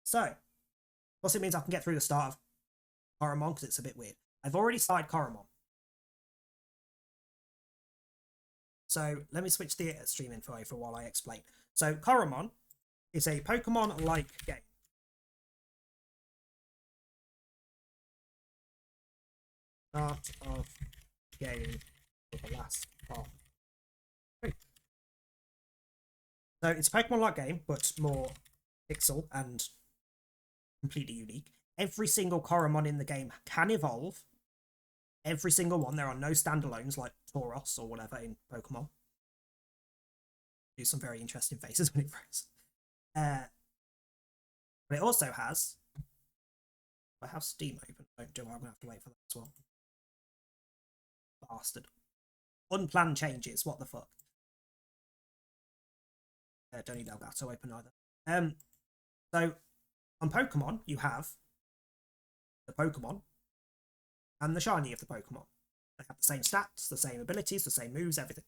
So, plus it means I can get through the start of Coromon because it's a bit weird. I've already started Coromon. So let me switch the stream info for while I explain. So Coromon is a Pokemon-like game. Start of game for the last part. So it's a Pokemon-like game, but more pixel and completely unique. Every single Coromon in the game can evolve. Every single one. There are no standalones like Tauros or whatever in Pokemon. Do some very interesting faces when it froze. But it also has... I have Steam open. Don't do it. I'm going to have to wait for that as well. Bastard. Unplanned changes. What the fuck? Don't need Elgato open either. So, on Pokemon, you have the Pokemon and the shiny of the Pokemon. They have the same stats, the same abilities, the same moves, everything.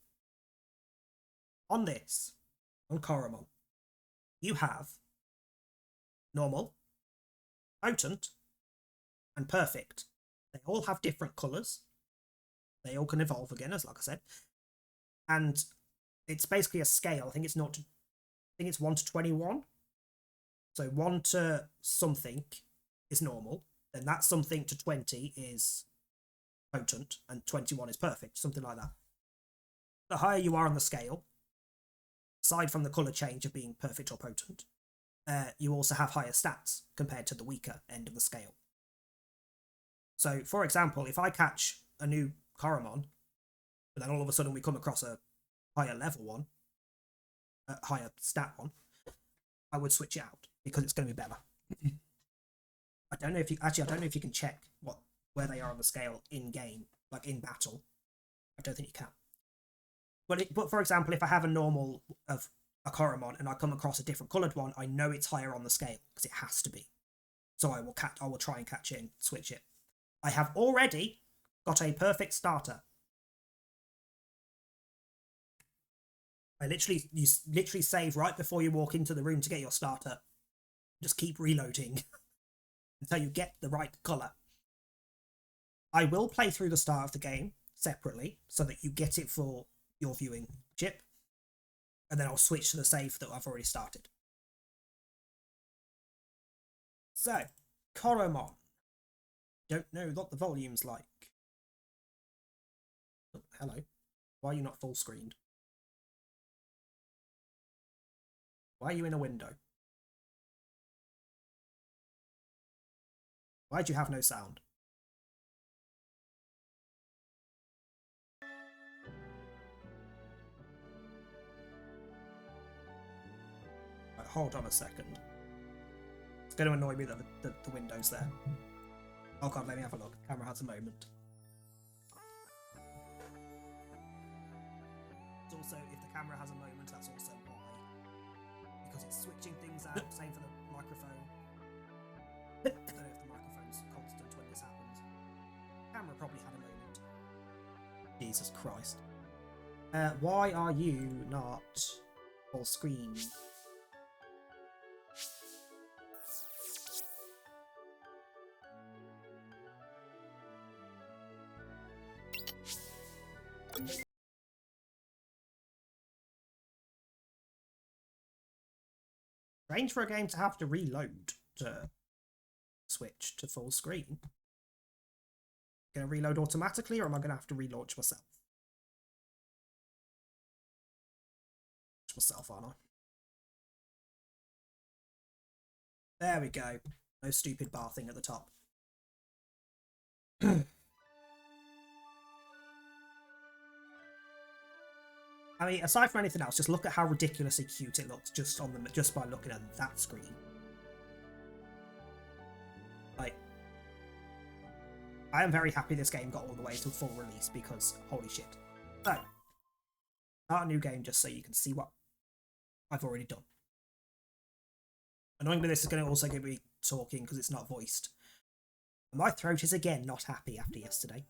On this, on Coromon, you have normal, potent, and perfect. They all have different colours. They all can evolve again, as like I said. And it's basically a scale. I think it's 1 to 21. So 1 to something is normal. Then that something to 20 is potent, and 21 is perfect, something like that. The higher you are on the scale, aside from the colour change of being perfect or potent, you also have higher stats compared to the weaker end of the scale. So, for example, if I catch a new Coromon, but then all of a sudden we come across a higher level one, a higher stat one, I would switch it out because it's going to be better. I don't know if you can check where they are on the scale in game, like in battle. I don't think you can. But for example, if I have a normal of a Coromon and I come across a different coloured one, I know it's higher on the scale because it has to be. So I will try and catch it and switch it. I have already got a perfect starter. You literally save right before you walk into the room to get your starter. Just keep reloading until you get the right colour. I will play through the start of the game separately so that you get it for your viewing chip, and then I'll switch to the save that I've already started. So, Coromon. Don't know what the volume's like. Oh, hello. Why are you not full screened? Why are you in a window? Why do you have no sound? Right, hold on a second. It's going to annoy me that the window's there. Oh god, let me have a look. Camera has a moment. It's also, if the camera has a moment, that's also why. Because it's switching things out. Same for the microphone. I don't know if the microphone's constant when this happens. Camera probably had a moment. Jesus Christ. Why are you not full screen? Strange for a game to have to reload to switch to full screen. Going to reload automatically, or am I going to have to relaunch myself? Launch myself, aren't I? There we go. No stupid bar thing at the top. I mean, aside from anything else, just look at how ridiculously cute it looks just by looking at that screen. Like, I am very happy this game got all the way to full release because holy shit. So, start a new game just so you can see what I've already done. Annoyingly, this is going to also get me talking because it's not voiced. My throat is again not happy after yesterday.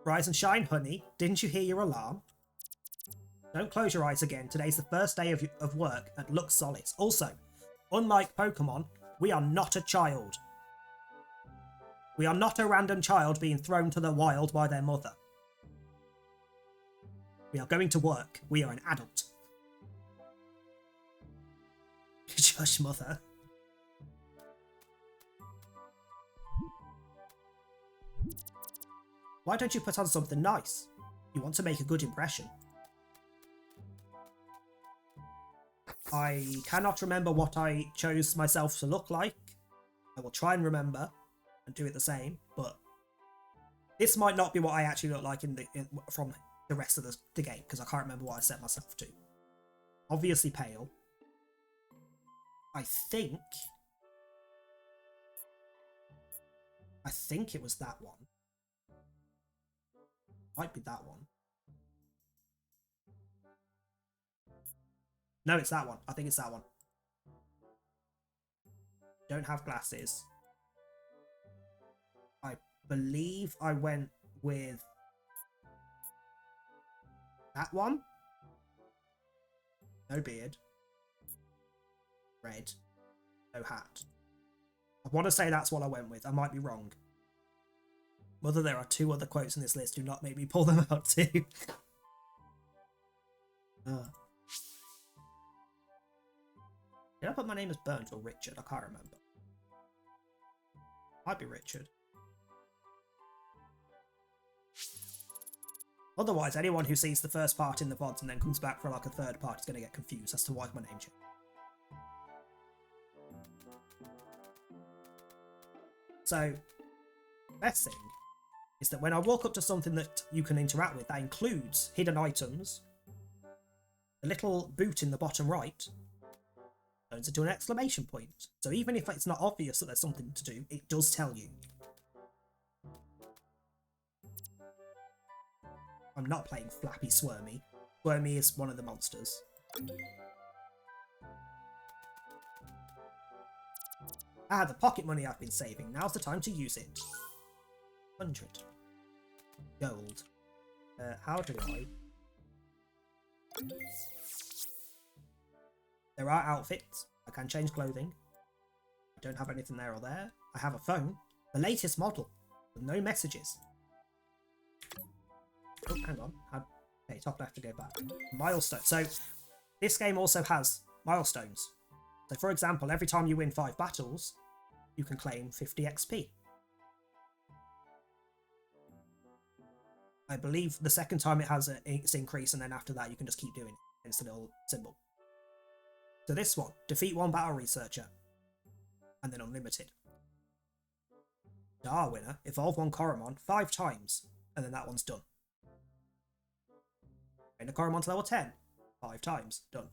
Rise and shine, honey. Didn't you hear your alarm? Don't close your eyes again. Today's the first day of work at Lux Solis. Also, unlike Pokemon, we are not a child. We are not a random child being thrown to the wild by their mother. We are going to work. We are an adult. Josh, mother. Why don't you put on something nice? You want to make a good impression. I cannot remember what I chose myself to look like. I will try and remember and do it the same, but this might not be what I actually look like from the rest of the game, because I can't remember what I set myself to. Obviously pale. I think it was that one. Might be that one. No, it's that one. I think it's that one. Don't have glasses. I believe I went with that one. No beard. Red. No hat. I want to say that's what I went with. I might be wrong. Whether there are 2 other quotes in this list, do not make me pull them out too. Did I put my name as Burnt or Richard? I can't remember. Might be Richard. Otherwise, anyone who sees the first part in the VODs and then comes back for like a third part is going to get confused as to why my name changed. So, best thing is that when I walk up to something that you can interact with, that includes hidden items, the little boot in the bottom right turns into an exclamation point. So even if it's not obvious that there's something to do, it does tell you. I'm not playing Flappy Squirmy. Squirmy is one of the monsters. Ah, the pocket money I've been saving. Now's the time to use it. 100 gold. How do I? There are outfits. I can change clothing. I don't have anything there or there. I have a phone. The latest model. With no messages. Oh, hang on. Okay, top left to go back. Milestone. So, this game also has milestones. So, for example, every time you win 5 battles, you can claim 50 XP. I believe the second time it has its increase, and then after that you can just keep doing it. It's the little symbol. So this one, defeat 1 battle researcher, and then unlimited. Star winner, evolve 1 Coromon 5 times, and then that one's done. Train a Coromon to level 10, 5 times, done.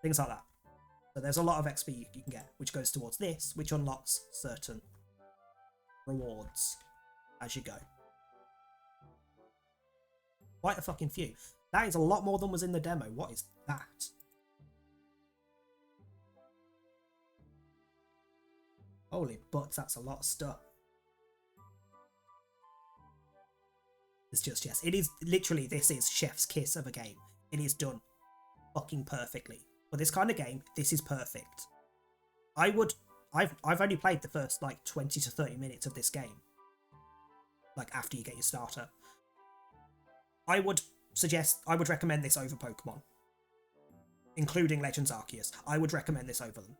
Things like that. So there's a lot of XP you can get, which goes towards this, which unlocks certain rewards as you go. Quite a fucking few. That is a lot more than was in the demo. What is that? Holy butts, that's a lot of stuff. It's just, yes, it is literally, this is chef's kiss of a game. It is done fucking perfectly. For this kind of game, this is perfect. I've only played the first like 20 to 30 minutes of this game. Like after you get your starter. I would recommend this over Pokemon. Including Legends Arceus. I would recommend this over them.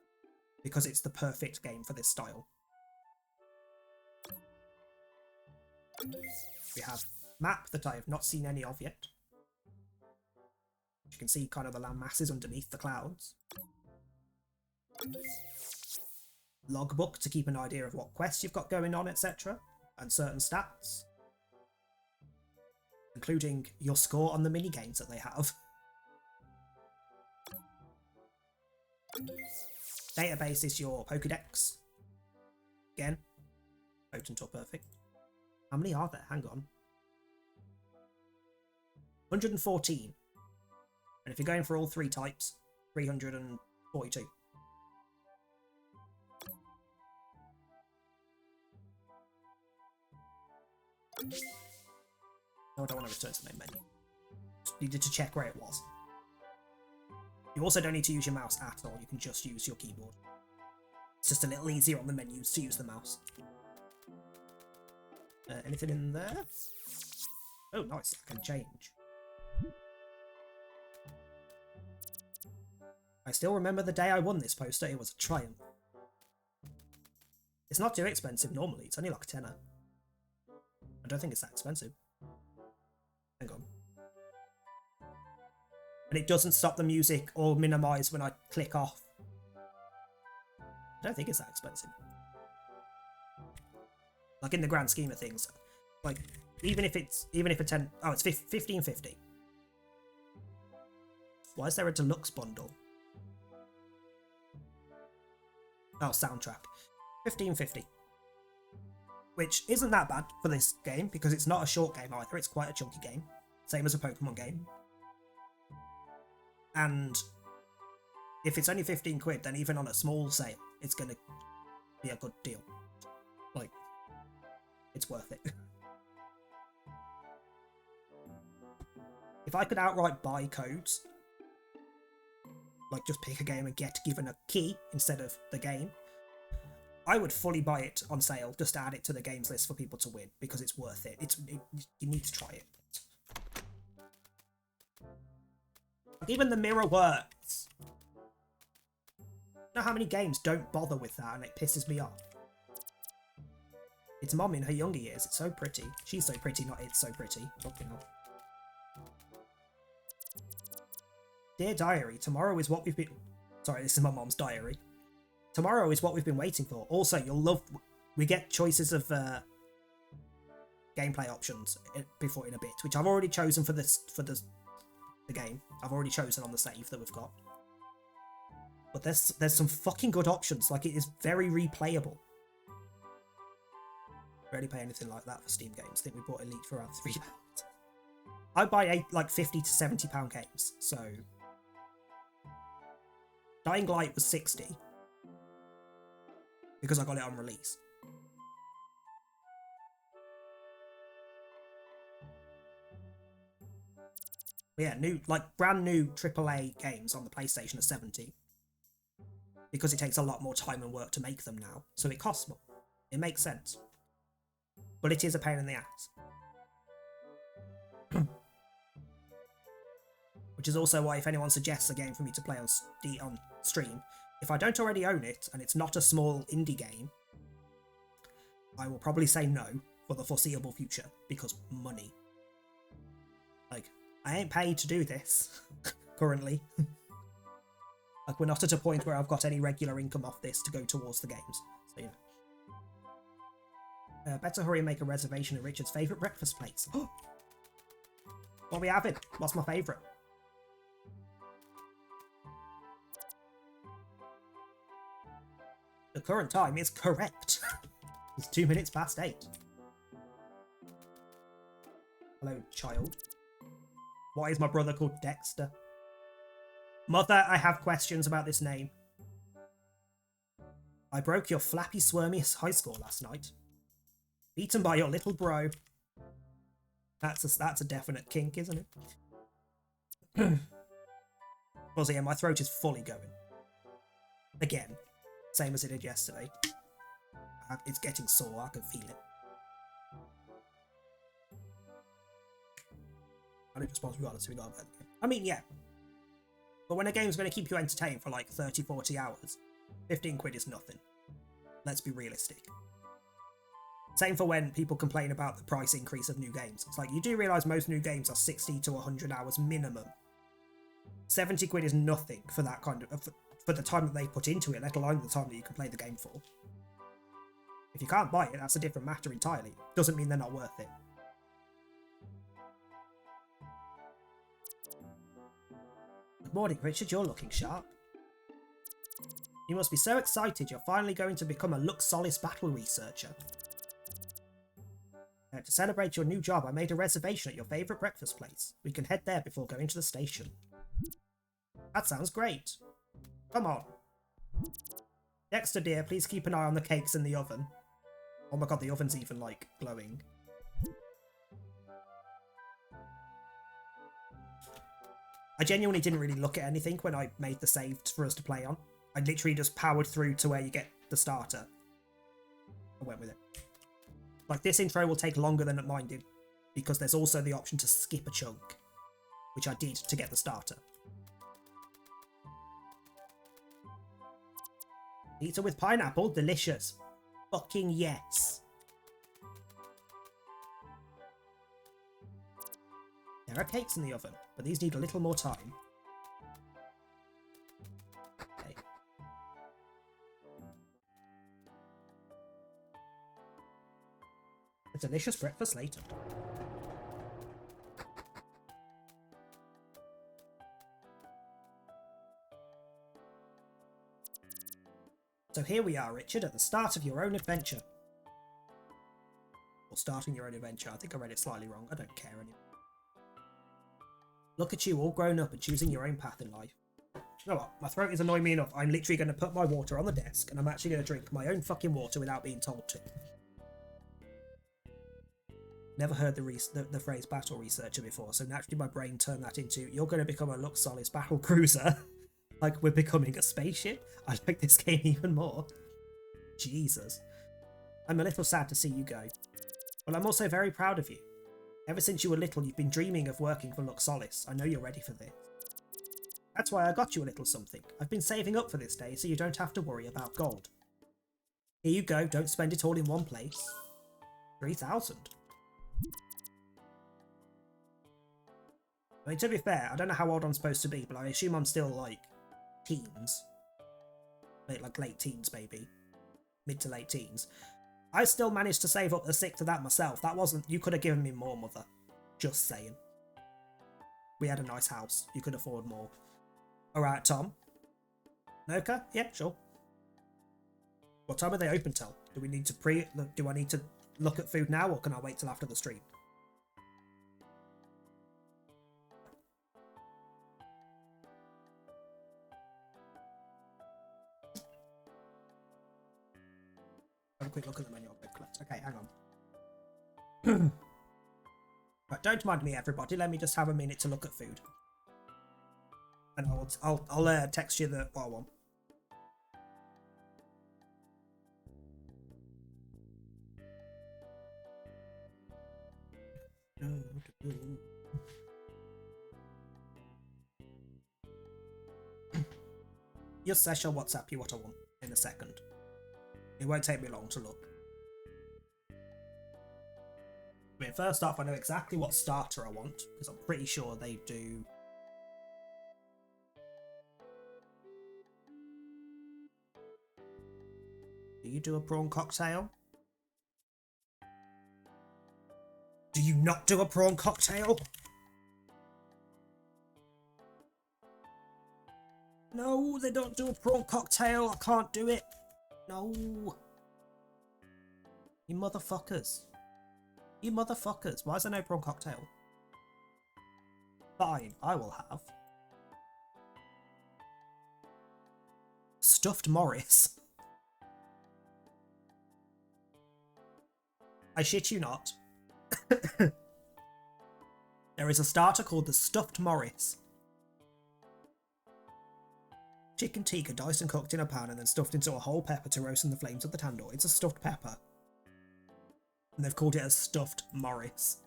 Because it's the perfect game for this style. We have map that I have not seen any of yet. You can see kind of the land masses underneath the clouds. Logbook to keep an idea of what quests you've got going on, etc. And certain stats. Including your score on the mini-games that they have. Database is your Pokédex. Again, potent or perfect. How many are there? Hang on. 114. And if you're going for all 3 types, 342. No, I don't want to return to the main menu. Just needed to check where it was. You also don't need to use your mouse at all. You can just use your keyboard. It's just a little easier on the menus to use the mouse. Anything in there? Oh, nice. I can change. I still remember the day I won this poster. It was a triumph. It's not too expensive normally. It's only like a tenner. I don't think it's that expensive. Hang on. And it doesn't stop the music or minimize when I click off. I don't think it's that expensive. Like in the grand scheme of things, like even if a 10, oh, it's 15.50. Why is there a deluxe bundle? Oh, soundtrack, 15.50, which isn't that bad for this game because it's not a short game either. It's quite a chunky game, same as a Pokemon game. And if it's only 15 quid, then even on a small sale, it's gonna be a good deal. Like, it's worth it. If I could outright buy codes, like just pick a game and get given a key instead of the game, I would fully buy it on sale just to add it to the games list for people to win because it's worth it. You need to try it. Even the mirror works. You know how many games don't bother with that and it pisses me off? It's Mom in her younger years. It's so pretty. She's so pretty, not it's so pretty. Fucking hell. Dear Diary, tomorrow is what we've been... Sorry, this is my mom's diary. Tomorrow is what we've been waiting for. Also, you'll love... We get choices of gameplay options before in a bit, which I've already chosen for the game. I've already chosen on the save that we've got. But there's some fucking good options. Like, it is very replayable. Rarely pay anything like that for Steam games. I think we bought Elite for around £3. I buy like £50 to £70 games, so... Dying Light was 60 because I got it on release. But yeah, brand new AAA games on the PlayStation are 70 because it takes a lot more time and work to make them now, so it costs more. It makes sense, but it is a pain in the ass. Which is also why if anyone suggests a game for me to play on stream, if I don't already own it and it's not a small indie game, I will probably say no for the foreseeable future because money. Like, I ain't paid to do this currently. Like, we're not at a point where I've got any regular income off this to go towards the games. So, you know. Better hurry and make a reservation at Richard's favourite breakfast place. What are we having? What's my favourite? The current time is correct. It's 2 minutes past 8. Hello, child. Why is my brother called Dexter? Mother, I have questions about this name. I broke your flappy, squirmy high score last night. Beaten by your little bro. That's a definite kink, isn't it? Well, yeah, my throat is fully going. Again. Same as it did yesterday. It's getting sore, I can feel it. I don't respond regardless, we got a I mean, yeah. But when a game's going to keep you entertained for like 30-40 hours, 15 quid is nothing. Let's be realistic. Same for when people complain about the price increase of new games. It's like, you do realise most new games are 60 to 100 hours minimum. 70 quid is nothing for that kind of... for the time that they put into it, let alone the time that you can play the game for. If you can't buy it, that's a different matter entirely. Doesn't mean they're not worth it. Good morning, Richard. You're looking sharp. You must be so excited you're finally going to become a Luxolis battle researcher. To celebrate your new job, I made a reservation at your favourite breakfast place. We can head there before going to the station. That sounds great. Come on. Dexter dear, please keep an eye on the cakes in the oven. Oh my god, the oven's even, like, glowing. I genuinely didn't really look at anything when I made the save for us to play on. I literally just powered through to where you get the starter. I went with it. Like, this intro will take longer than mine did, because there's also the option to skip a chunk, which I did to get the starter. Pizza with pineapple, delicious. Fucking yes. There are cakes in the oven, but these need a little more time. Okay. A delicious breakfast later. So here we are, Richard, at the start of your own adventure. Or starting your own adventure. I think I read it slightly wrong. I don't care anymore. Look at you, all grown up and choosing your own path in life. You know what? My throat is annoying me enough. I'm literally going to put my water on the desk, and I'm actually going to drink my own fucking water without being told to. Never heard the phrase battle researcher before, so naturally my brain turned that into, you're going to become a Luxolis battle cruiser. Like we're becoming a spaceship. I like this game even more. Jesus. I'm a little sad to see you go. But I'm also very proud of you. Ever since you were little, you've been dreaming of working for Luxolis. I know you're ready for this. That's why I got you a little something. I've been saving up for this day, so you don't have to worry about gold. Here you go, don't spend it all in one place. 3,000. I mean, to be fair, I don't know how old I'm supposed to be, but I assume I'm still, like, teens. Like, late teens, maybe. Mid to late teens. I still managed to save up a sixth of that myself. That wasn't... You could have given me more, mother. Just saying. We had a nice house. You could afford more. Alright, Tom. Noka? Yeah, sure. What time are they open till? Do we need to do I need to look at food now, or can I wait till after the stream? Have a quick look at the menu. Okay, hang on. Right, don't mind me, everybody. Let me just have a minute to look at food, and I'll text you what I want. Yes, I shall WhatsApp you what I want in a second. It won't take me long to look. I mean, first off, I know exactly what starter I want, because I'm pretty sure they do... Do you do a prawn cocktail? Do you not do a prawn cocktail? No, they don't do a prawn cocktail. I can't do it. No. You motherfuckers. You motherfuckers. Why is there no prawn cocktail? Fine, I will have stuffed Morris. I shit you not. There is a starter called the stuffed Morris. Chicken tikka diced and cooked in a pan and then stuffed into a whole pepper to roast in the flames of the tandoor. It's a stuffed pepper. And they've called it a stuffed Morris.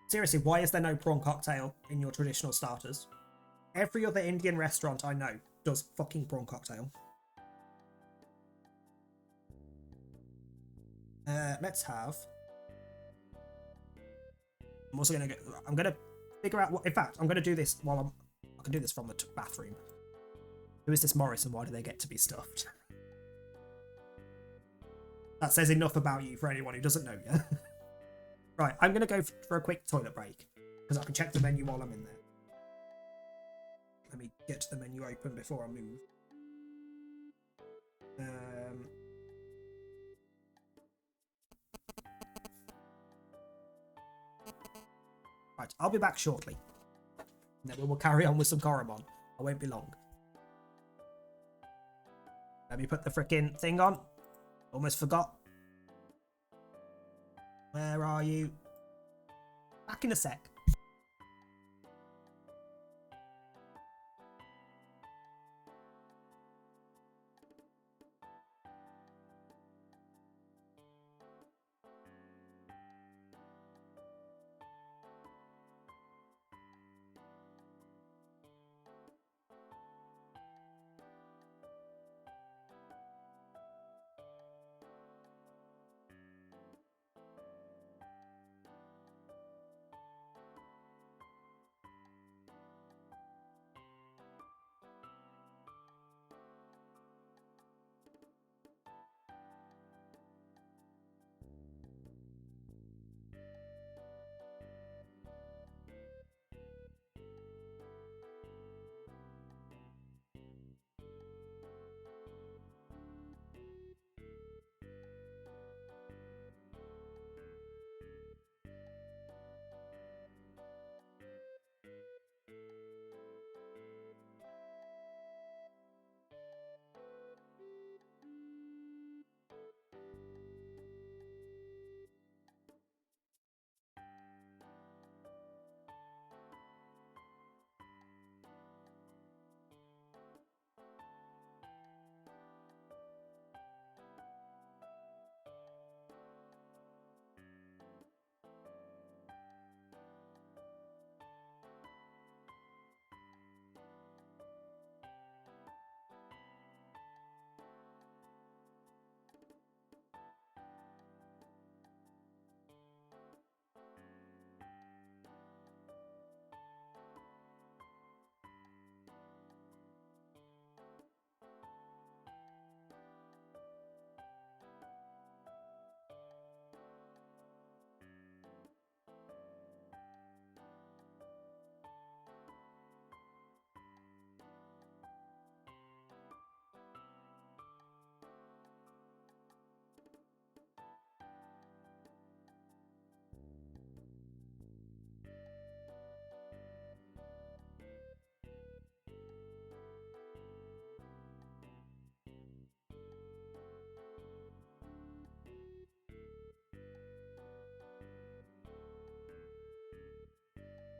Seriously, why is there no prawn cocktail in your traditional starters? Every other Indian restaurant I know does fucking prawn cocktail. Let's have... I'm also going to go... I'm going to figure out what... In fact, I'm going to do this while I can do this from the bathroom. Who is this Morris and why do they get to be stuffed? That says enough about you for anyone who doesn't know yet. Right, I'm going to go for a quick toilet break, because I can check the menu while I'm in there. Let me get the menu open before I move. Right, I'll be back shortly. And then we will carry on with some Coromon. I won't be long. Let me put the frickin' thing on. Almost forgot. Where are you? Back in a sec.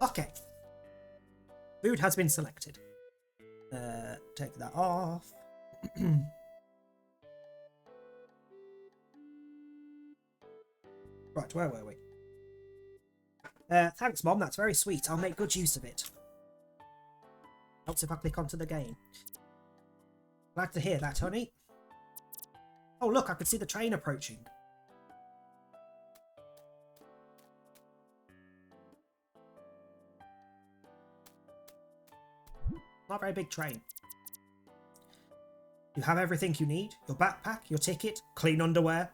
Okay. Food has been selected. Take that off. Right, where were we? Thanks, Mom. That's very sweet. I'll make good use of it. Helps if I click onto the game. Glad to hear that, honey. Oh, look, I can see the train approaching. Not a very big train. You have everything you need? Your backpack, your ticket, clean underwear?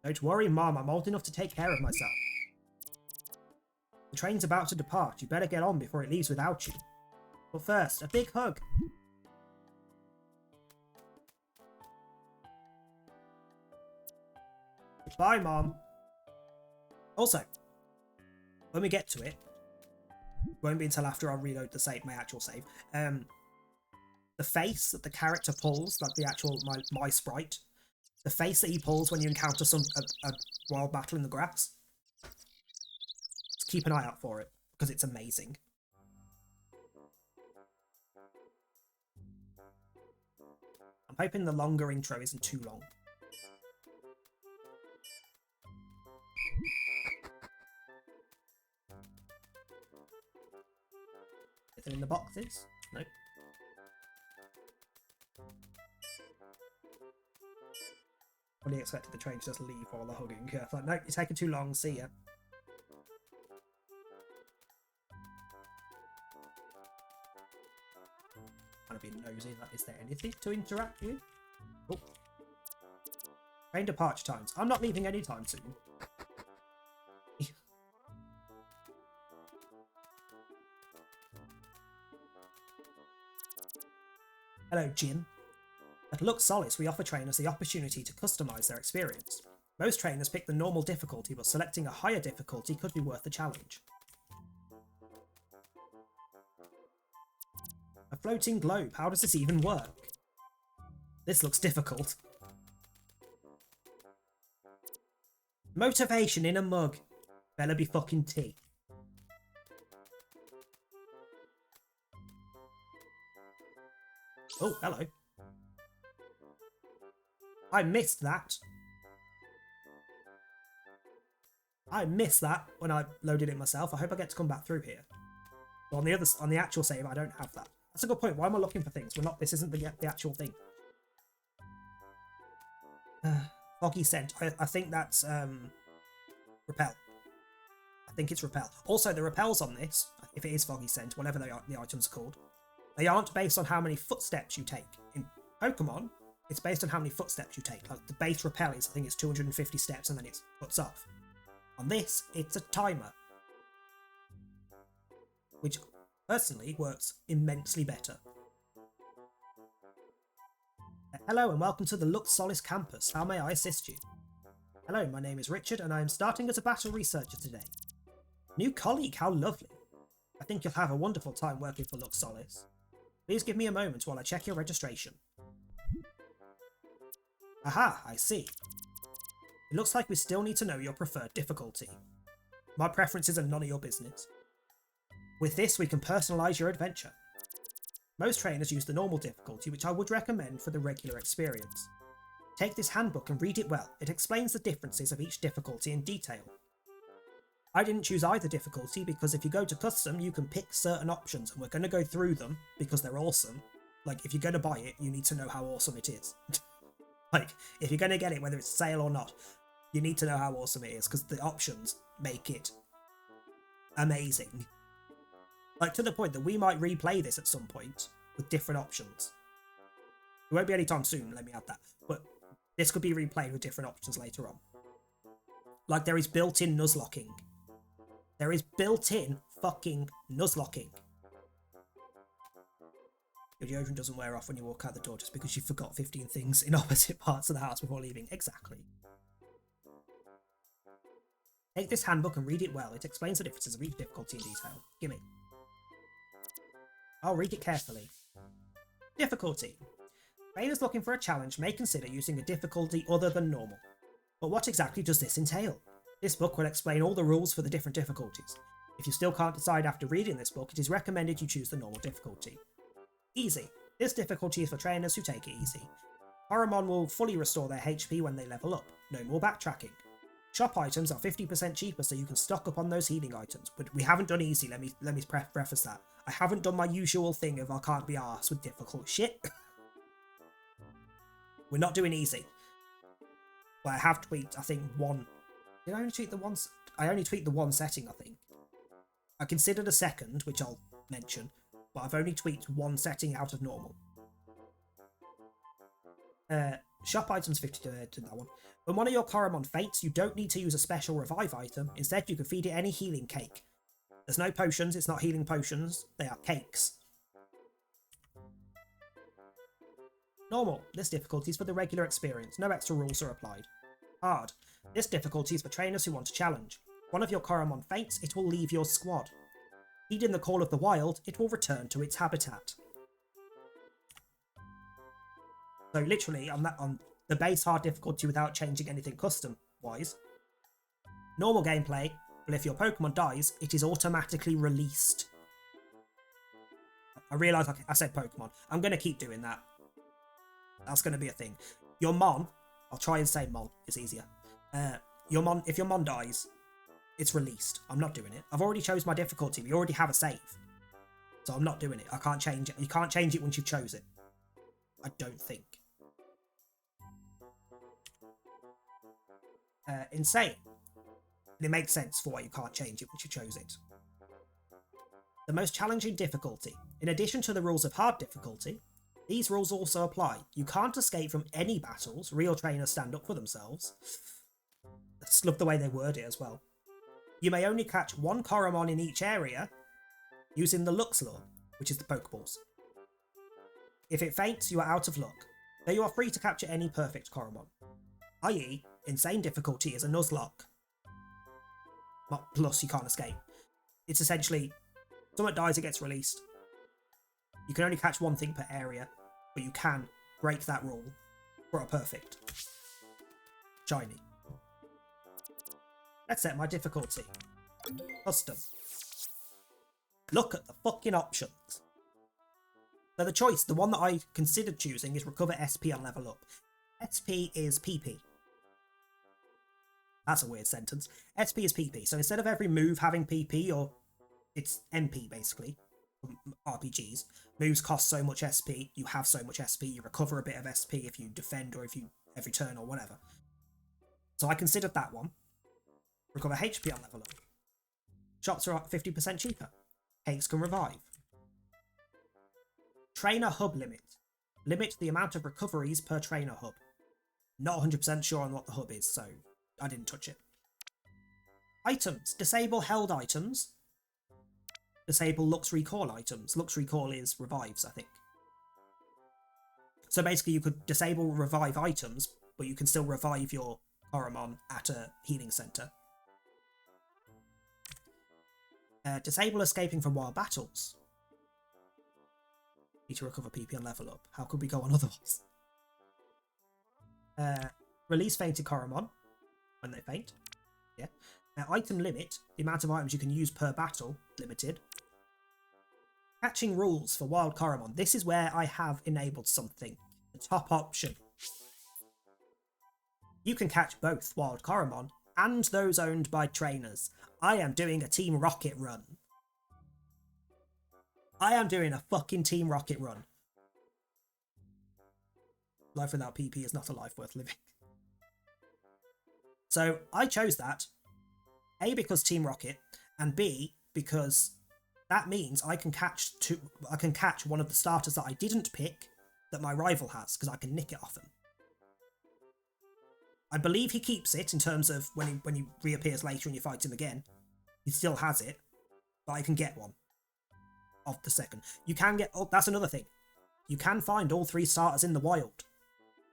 Don't worry, Mom. I'm old enough to take care of myself. The train's about to depart. You better get on before it leaves without you. But first, a big hug. Bye, Mom. Also, when we get to it, won't be until after I reload the save, my actual save. The face that the character pulls, like the actual my sprite, the face that he pulls when you encounter a wild battle in the grass. Just keep an eye out for it because it's amazing. I'm hoping the longer intro isn't too long. Anything in the boxes? No. Fully expected the train to just leave while they're hugging. Yeah, like, no, you're taking too long. See ya. Kind of being nosy. Like, is there anything to interact with? Oh. Train departure times. I'm not leaving anytime soon. Hello, Jim. At Lux Solis, we offer trainers the opportunity to customize their experience. Most trainers pick the normal difficulty, but selecting a higher difficulty could be worth the challenge. A floating globe. How does this even work? This looks difficult. Motivation in a mug. Better be fucking tea. Oh, hello. I missed that. I missed that when I loaded it myself. I hope I get to come back through here. But on the actual save, I don't have that. That's a good point. Why am I looking for things? We're not. This isn't the actual thing. Foggy scent. I think that's repel. I think it's repel. Also, the repels on this, if it is foggy scent, whatever the items are called, they aren't based on how many footsteps you take. In Pokemon, it's based on how many footsteps you take. Like the base repel is, I think it's 250 steps and then it cuts off. On this, it's a timer, which personally works immensely better. Hello and welcome to the Lux Solis campus. How may I assist you? Hello, my name is Richard and I am starting as a battle researcher today. New colleague, how lovely. I think you'll have a wonderful time working for Lux Solis. Please give me a moment while I check your registration. Aha, I see. It looks like we still need to know your preferred difficulty. My preferences are none of your business. With this, we can personalise your adventure. Most trainers use the normal difficulty, which I would recommend for the regular experience. Take this handbook and read it well. It explains the differences of each difficulty in detail. I didn't choose either difficulty because if you go to custom, you can pick certain options and we're going to go through them because they're awesome. Like, if you're going to buy it, you need to know how awesome it is. Like, if you're going to get it, whether it's sale or not, you need to know how awesome it is because the options make it amazing. Like, to the point that we might replay this at some point with different options. It won't be anytime soon, let me add that. But this could be replayed with different options later on. Like, there is built-in nuzlocking. There is built-in fucking nuzlocking. Your deodorant doesn't wear off when you walk out the door just because you forgot 15 things in opposite parts of the house before leaving. Exactly. Take this handbook and read it well. It explains the differences of each difficulty in detail. Gimme. I'll read it carefully. Difficulty. Trainers looking for a challenge may consider using a difficulty other than normal. But what exactly does this entail? This book will explain all the rules for the different difficulties. If you still can't decide after reading this book, it is recommended you choose the normal difficulty. Easy. This difficulty is for trainers who take it easy. Coromon will fully restore their HP when they level up. No more backtracking. Shop items are 50% cheaper, so you can stock up on those healing items. But we haven't done easy, let me preface that. I haven't done my usual thing of I can't be arsed with difficult shit. We're not doing easy. But I have tweaked, I think, one... Did I only tweak the one... I only tweaked the one setting, I think. I considered a second, which I'll mention, but I've only tweaked one setting out of normal. Shop items 50 to that one. When one of your Coromon faints, you don't need to use a special revive item. Instead, you can feed it any healing cake. There's no potions, it's not healing potions, they are cakes. Normal. This difficulty is for the regular experience. No extra rules are applied. Hard. This difficulty is for trainers who want to challenge. One of your Coromon faints, it will leave your squad. Heeding the call of the wild, it will return to its habitat. So literally, on the base hard difficulty without changing anything custom-wise, normal gameplay, but if your Pokemon dies, it is automatically released. I realise I said Pokemon. I'm going to keep doing that. That's going to be a thing. Your Mon, I'll try and say Mon, it's easier. Your Mon, if your Mon dies, it's released. I'm not doing it. I've already chose my difficulty. We already have a save. So I'm not doing it. I can't change it. You can't change it once you've chose it. I don't think. Insane. And it makes sense for why you can't change it once you chose it. The most challenging difficulty. In addition to the rules of hard difficulty, these rules also apply. You can't escape from any battles. Real trainers stand up for themselves. I just love the way they word it as well. You may only catch one Coromon in each area using the Lux Law, which is the Pokeballs. If it faints, you are out of luck, though you are free to capture any perfect Coromon. I.e., insane difficulty is a Nuzlocke. Plus, you can't escape. It's essentially, someone dies, it gets released. You can only catch one thing per area, but you can break that rule for a perfect. Shiny. Let's set my difficulty. Custom. Look at the fucking options. So the choice, the one that I considered choosing, is recover SP and level up. SP is PP. That's a weird sentence. SP is PP. So instead of every move having PP, or it's MP basically, from RPGs, moves cost so much SP, you have so much SP, you recover a bit of SP if you defend or if you every turn or whatever. So I considered that one. Recover HP on level up. Shops are 50% cheaper. Cakes can revive. Trainer hub limit. Limit the amount of recoveries per trainer hub. Not 100% sure on what the hub is, so I didn't touch it. Items. Disable held items. Disable Lux Recall items. Lux Recall is revives, I think. So basically you could disable revive items, but you can still revive your Coromon at a healing centre. Disable escaping from wild battles. Need to recover PP and level up. How could we go on otherwise? Release fainted Coromon when they faint. Yeah. Item limit. The amount of items you can use per battle. Limited. Catching rules for wild Coromon. This is where I have enabled something. The top option. You can catch both wild Coromon and those owned by trainers. I am doing a Team Rocket run. I am doing a fucking Team Rocket run. Life without PP is not a life worth living. So I chose that, A, because Team Rocket, and B, because that means I can catch one of the starters that I didn't pick that my rival has, because I can nick it off him. I believe he keeps it in terms of when he reappears later and you fight him again. He still has it, but I can get one of the second. You can get... Oh, that's another thing. You can find all three starters in the wild,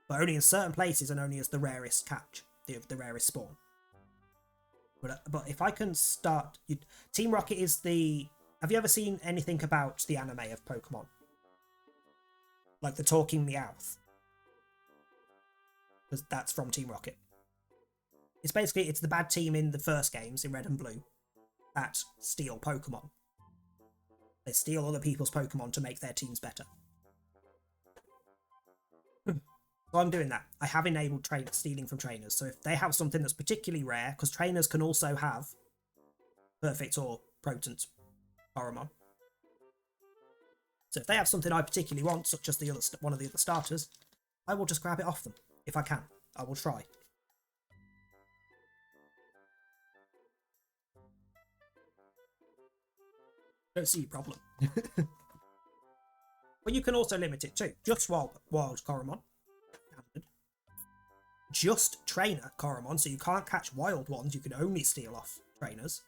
but only in certain places and only as the rarest catch, the rarest spawn. But if I can start... Team Rocket is the... Have you ever seen anything about the anime of Pokemon? Like the Talking Meowth? Because that's from Team Rocket. It's basically, it's the bad team in the first games, in Red and Blue. that steal Pokemon. They steal other people's Pokemon to make their teams better. So I'm doing that. I have enabled stealing from trainers. So if they have something that's particularly rare, because trainers can also have perfect or potent Coromon. So if they have something I particularly want, such as one of the other starters, I will just grab it off them. If I can, I will try. Don't see a problem. But you can also limit it too. Just wild Coromon. Standard. Just trainer Coromon, so you can't catch wild ones. You can only steal off trainers.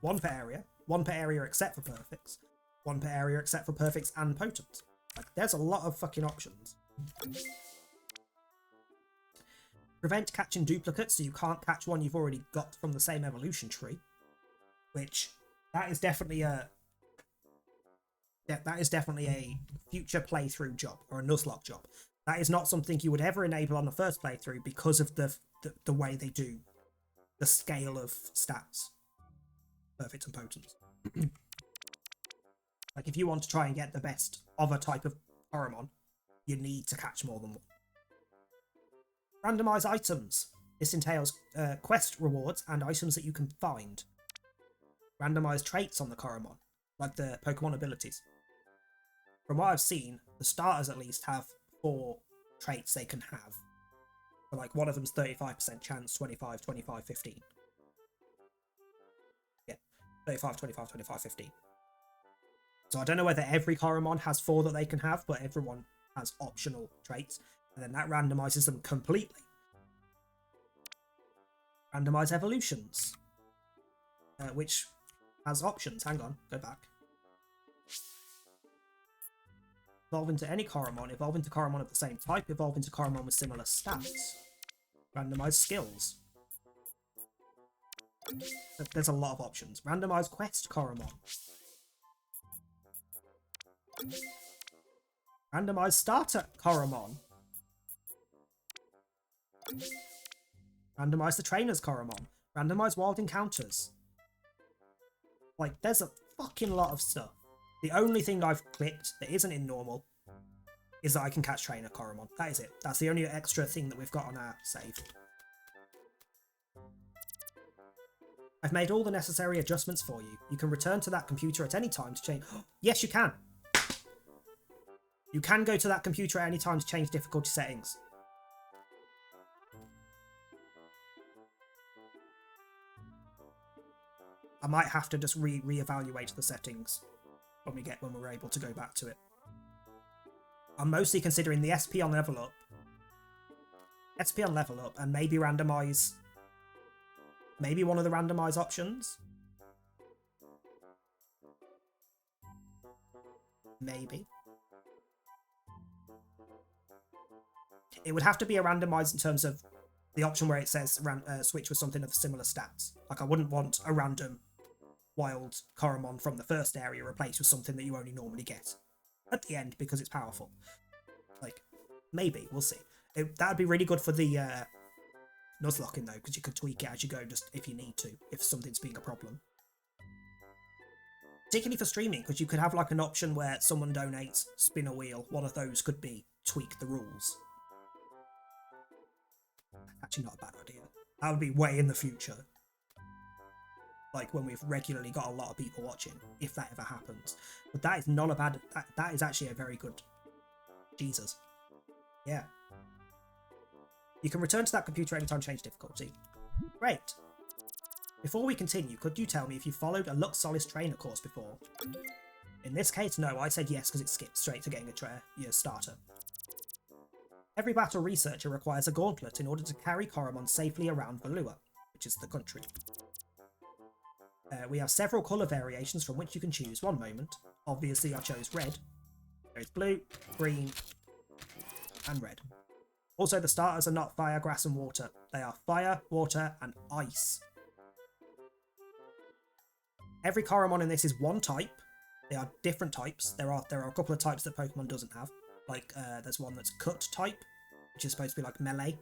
One per area except for perfects. One per area except for perfects and potents. Like, there's a lot of fucking options. Prevent catching duplicates, so you can't catch one you've already got from the same evolution tree. Which, that is definitely a future playthrough job, or a Nuzlocke job. That is not something you would ever enable on the first playthrough because of the way they do the scale of stats. Perfect and potent. Like, if you want to try and get the best of a type of Coromon, you need to catch more than one. Randomize items. This entails quest rewards and items that you can find. Randomize traits on the Coromon, like the Pokemon abilities. From what I've seen, the starters at least have 4 traits they can have. But like, one of them's 35% chance, 25, 25, 15. Yeah, 35, 25, 25, 15. So I don't know whether every Coromon has 4 that they can have, but everyone has optional traits. And then that randomizes them completely. Randomize evolutions. Which has options. Hang on, go back. Evolve into any Coromon. Evolve into Coromon of the same type. Evolve into Coromon with similar stats. Randomize skills. There's a lot of options. Randomize quest Coromon. Randomize starter Coromon. Randomize the trainers Coromon. Randomize wild encounters. Like, there's a fucking lot of stuff. The only thing I've clicked that isn't in normal is that I can catch trainer Coromon. That is it. That's the only extra thing that we've got on our save. I've made all the necessary adjustments for you. You can return to that computer at any time to change... Yes, you can! You can go to that computer at any time to change difficulty settings. I might have to just re-evaluate the settings when we're able to go back to it. I'm mostly considering the SP on level up. SP on level up, and maybe randomize... Maybe one of the randomize options? Maybe. It would have to be a randomize in terms of the option where it says switch with something of similar stats. Like, I wouldn't want a random wild Coromon from the first area replaced with something that you only normally get at the end because it's powerful. Like, maybe, we'll see. That would be really good for the Nuzlocking though, because you could tweak it as you go, just if you need to, if something's being a problem. Particularly for streaming, because you could have like an option where someone donates, spin a wheel. One of those could be tweak the rules. Actually, not a bad idea. That would be way in the future. Like, when we've regularly got a lot of people watching, if that ever happens. But that is not a bad... That is actually a very good... Jesus. Yeah. You can return to that computer anytime, change difficulty. Great. Before we continue, could you tell me if you followed a Lux Solis trainer course before? In this case, no. I said yes because it skips straight to getting your starter. Every battle researcher requires a gauntlet in order to carry Coromon safely around Valua, which is the country. We have several colour variations from which you can choose. One moment. Obviously, I chose red. There's blue, green, and red. Also, the starters are not fire, grass, and water. They are fire, water, and ice. Every Coromon in this is one type. They are different types. There are a couple of types that Pokemon doesn't have. Like, there's one that's cut type, which is supposed to be like melee.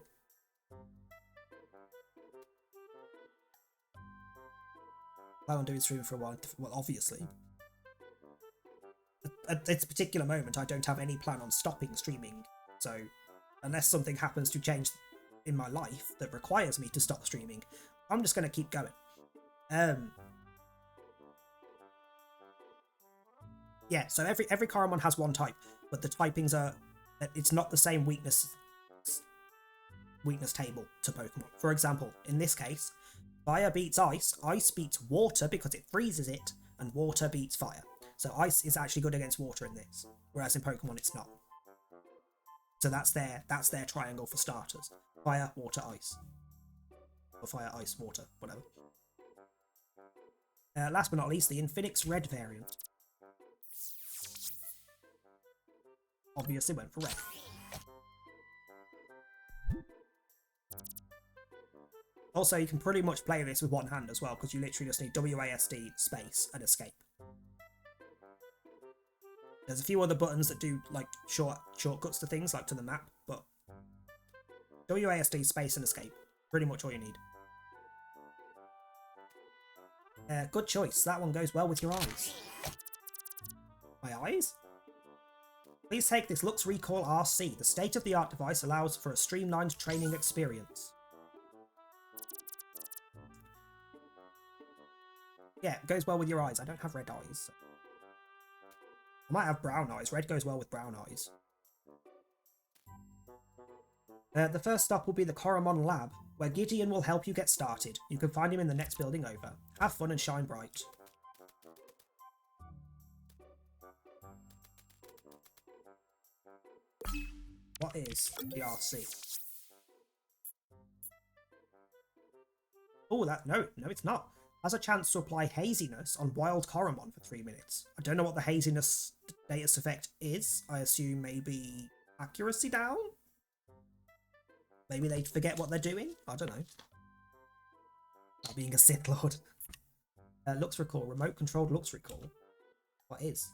plan on doing streaming for a while. Well, obviously. At this particular moment, I don't have any plan on stopping streaming. So, unless something happens to change in my life that requires me to stop streaming, I'm just going to keep going. Yeah, so every Coromon has one type, but the typings are... It's not the same weakness table to Pokemon. For example, in this case, fire beats ice, ice beats water because it freezes it, and water beats fire. So ice is actually good against water in this, whereas in Pokemon it's not. So that's their triangle for starters. Fire, water, ice. Or fire, ice, water, whatever. Last but not least, the Infinix Red variant. Obviously went for red. Also, you can pretty much play this with one hand as well, because you literally just need WASD, space, and escape. There's a few other buttons that do, like, shortcuts to things, like to the map, but WASD, space, and escape. Pretty much all you need. Good choice. That one goes well with your eyes. My eyes? Please take this Lux Recall RC. The state-of-the-art device allows for a streamlined training experience. Yeah, it goes well with your eyes. I don't have red eyes. I might have brown eyes. Red goes well with brown eyes. The first stop will be the Coromon Lab, where Gideon will help you get started. You can find him in the next building over. Have fun and shine bright. What is the RC? Oh, no, it's not. Has a chance to apply haziness on wild Coromon for 3 minutes. I don't know what the haziness status effect is. I assume maybe accuracy down? Maybe they forget what they're doing? I don't know. Not being a Sith Lord. Lux Recall. Remote controlled Lux Recall. What is?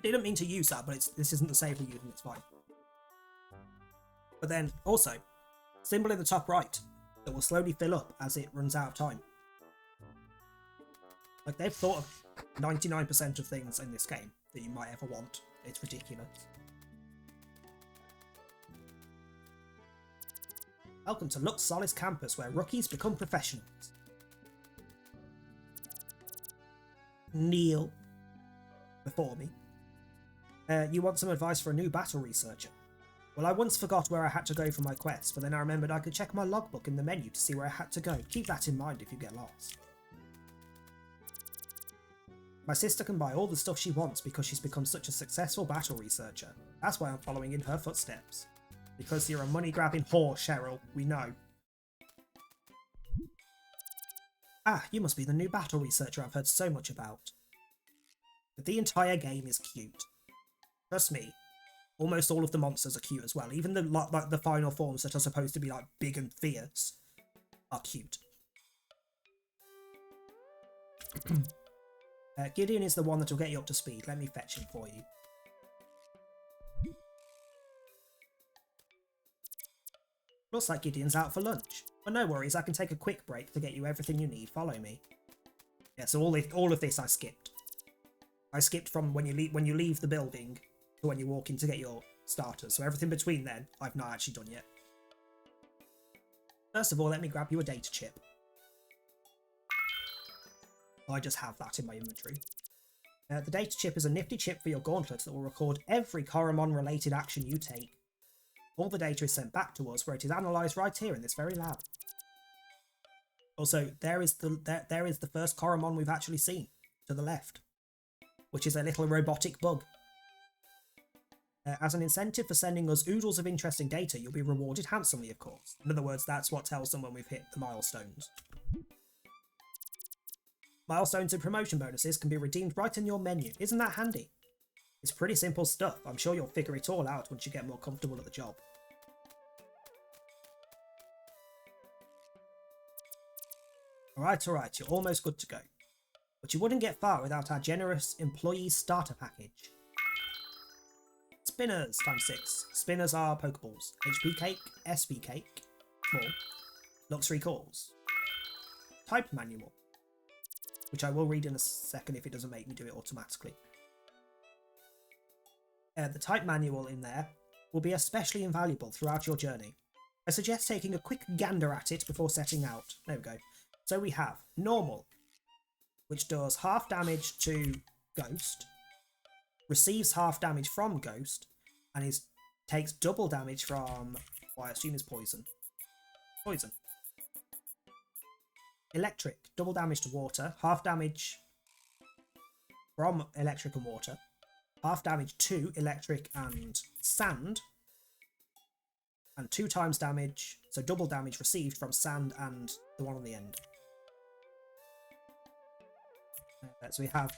I didn't mean to use that, but this isn't the save we're using, it's fine. But then, also, symbol in the top right that will slowly fill up as it runs out of time. Like, they've thought of 99% of things in this game that you might ever want. It's ridiculous. Welcome to Lux Solis Campus, where rookies become professionals. Kneel before me. You want some advice for a new battle researcher? Well, I once forgot where I had to go for my quest, but then I remembered I could check my logbook in the menu to see where I had to go. Keep that in mind if you get lost. My sister can buy all the stuff she wants because she's become such a successful battle researcher. That's why I'm following in her footsteps. Because you're a money-grabbing whore, Cheryl, we know. Ah, you must be the new battle researcher I've heard so much about. But the entire game is cute. Trust me, almost all of the monsters are cute as well. Even the final forms that are supposed to be like big and fierce are cute. Gideon is the one that will get you up to speed. Let me fetch him for you. Looks like Gideon's out for lunch. But no worries, I can take a quick break to get you everything you need. Follow me. Yeah, so all of this I skipped. I skipped from when you leave the building to when you walk in to get your starters. So everything between then, I've not actually done yet. First of all, let me grab you a data chip. I just have that in my inventory. The data chip is a nifty chip for your gauntlet that will record every Coromon-related action you take. All the data is sent back to us, where it is analysed right here in this very lab. Also, there is the first Coromon we've actually seen, to the left, which is a little robotic bug. As an incentive for sending us oodles of interesting data, you'll be rewarded handsomely, of course. In other words, that's what tells them when we've hit the milestones. Milestones and promotion bonuses can be redeemed right in your menu. Isn't that handy? It's pretty simple stuff. I'm sure you'll figure it all out once you get more comfortable at the job. Alright, you're almost good to go. But you wouldn't get far without our generous employee starter package. Spinners ×6. Spinners are Pokeballs. HP Cake, SP Cake, Wall, Luxury Calls, Type Manual, which I will read in a second if it doesn't make me do it automatically. The Type Manual in there will be especially invaluable throughout your journey. I suggest taking a quick gander at it before setting out. There we go. So we have Normal, which does half damage to Ghost, receives half damage from Ghost, and takes double damage from what I assume is Poison. Electric, double damage to water, half damage from electric and water, half damage to electric and sand, and 2 times damage, so double damage received from sand and the one on the end. So we have,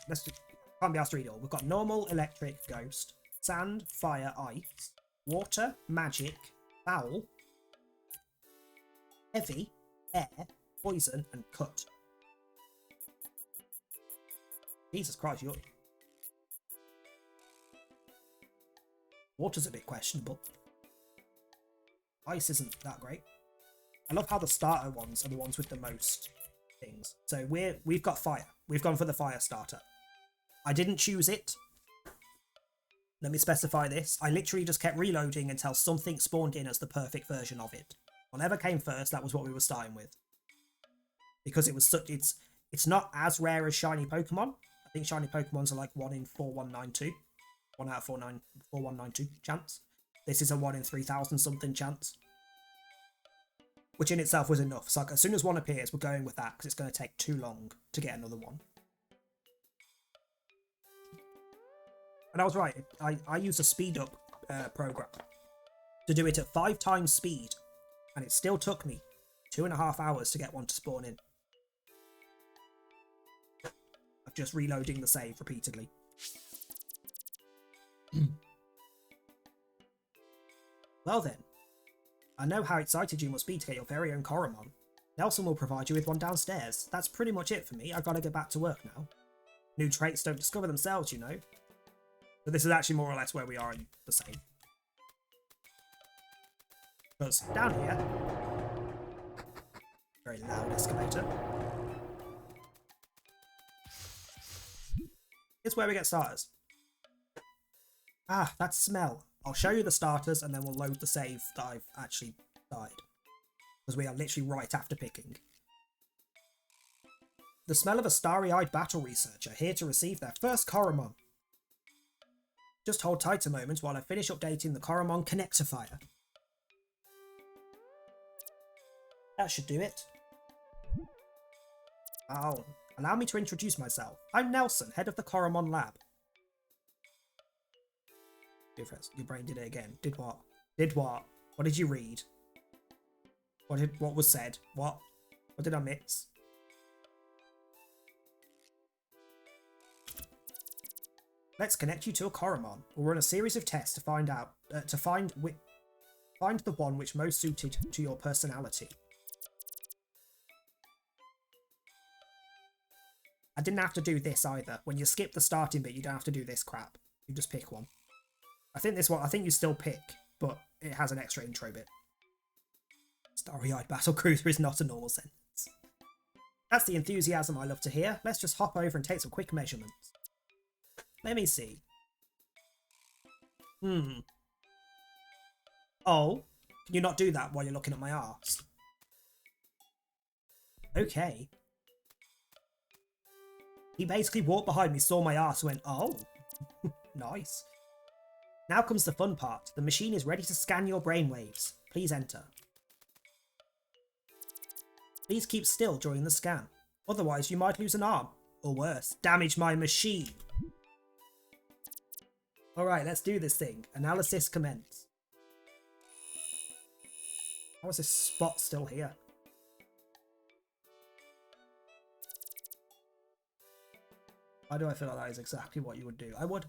can't be asked to read it all. We've got normal, electric, ghost, sand, fire, ice, water, magic, foul, heavy, air, poison, and cut. Jesus Christ, water's a bit questionable. Ice isn't that great. I love how the starter ones are the ones with the most things. So we've got fire. We've gone for the fire starter. I didn't choose it. Let me specify this. I literally just kept reloading until something spawned in as the perfect version of it. Whatever came first, that was what we were starting with. Because it's not as rare as shiny Pokemon. I think shiny Pokemons are like 1 in 4192. 1 out of 4192 chance. This is a 1 in 3000 something chance. Which in itself was enough. So like, as soon as one appears, we're going with that because it's going to take too long to get another one. And I was right. I used a speed up program to do it at 5 times speed. And it still took me 2.5 hours to get one to spawn in. Of just reloading the save repeatedly. Well then, I know how excited you must be to get your very own Coromon. Nelson will provide you with one downstairs. That's pretty much it for me. I've got to get back to work now. New traits don't discover themselves, you know. But this is actually more or less where we are in the same. Because down here, very loud escalator, is where we get starters. Ah, that smell. I'll show you the starters and then we'll load the save that I've actually died. Because we are literally right after picking. The smell of a starry-eyed battle researcher here to receive their first Coromon. Just hold tight a moment while I finish updating the Coromon connectifier. That should do it. Oh, allow me to introduce myself. I'm Nelson, head of the Coromon lab. Your brain did it again. Did what? Did what? What did you read? What was said? What did I miss? Let's connect you to a Coromon. We'll run a series of tests to find out find the one which most suited to your personality. I didn't have to do this either. When you skip the starting bit, you don't have to do this crap. You just pick one. I think this one, I think you still pick, but it has an extra intro bit. Starry-eyed battle cruiser is not a normal sentence. That's the enthusiasm I love to hear. Let's just hop over and take some quick measurements. Let me see. Oh, can you not do that while you're looking at my arse? Okay. He basically walked behind me, saw my arse, and went, oh, nice. Now comes the fun part. The machine is ready to scan your brainwaves. Please enter. Please keep still during the scan. Otherwise, you might lose an arm. Or worse, damage my machine. Alright, let's do this thing. Analysis commence. How is this spot still here? Why do I feel like that is exactly what you would do? I would.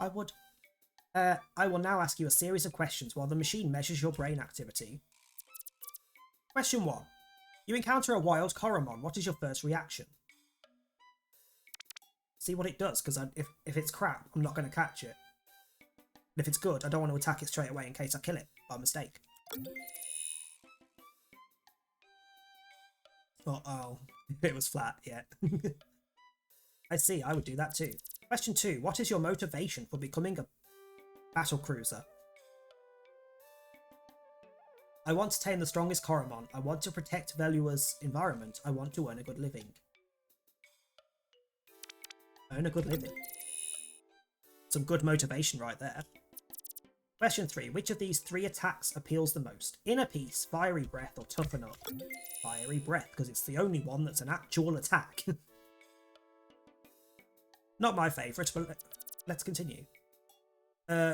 I will now ask you a series of questions while the machine measures your brain activity. Question 1. You encounter a wild Coromon. What is your first reaction? See what it does, because if it's crap, I'm not going to catch it. And if it's good, I don't want to attack it straight away in case I kill it by mistake. Oh, it was flat, yeah. I see, I would do that too. Question 2. What is your motivation for becoming a battle cruiser? I want to tame the strongest Coromon. I want to protect Velua's environment. I want to earn a good living. Earn a good living. Some good motivation right there. Question 3. Which of these 3 attacks appeals the most? Inner Peace, Fiery Breath, or Toughen Up? Fiery Breath, because it's the only one that's an actual attack. Not my favourite, but let's continue.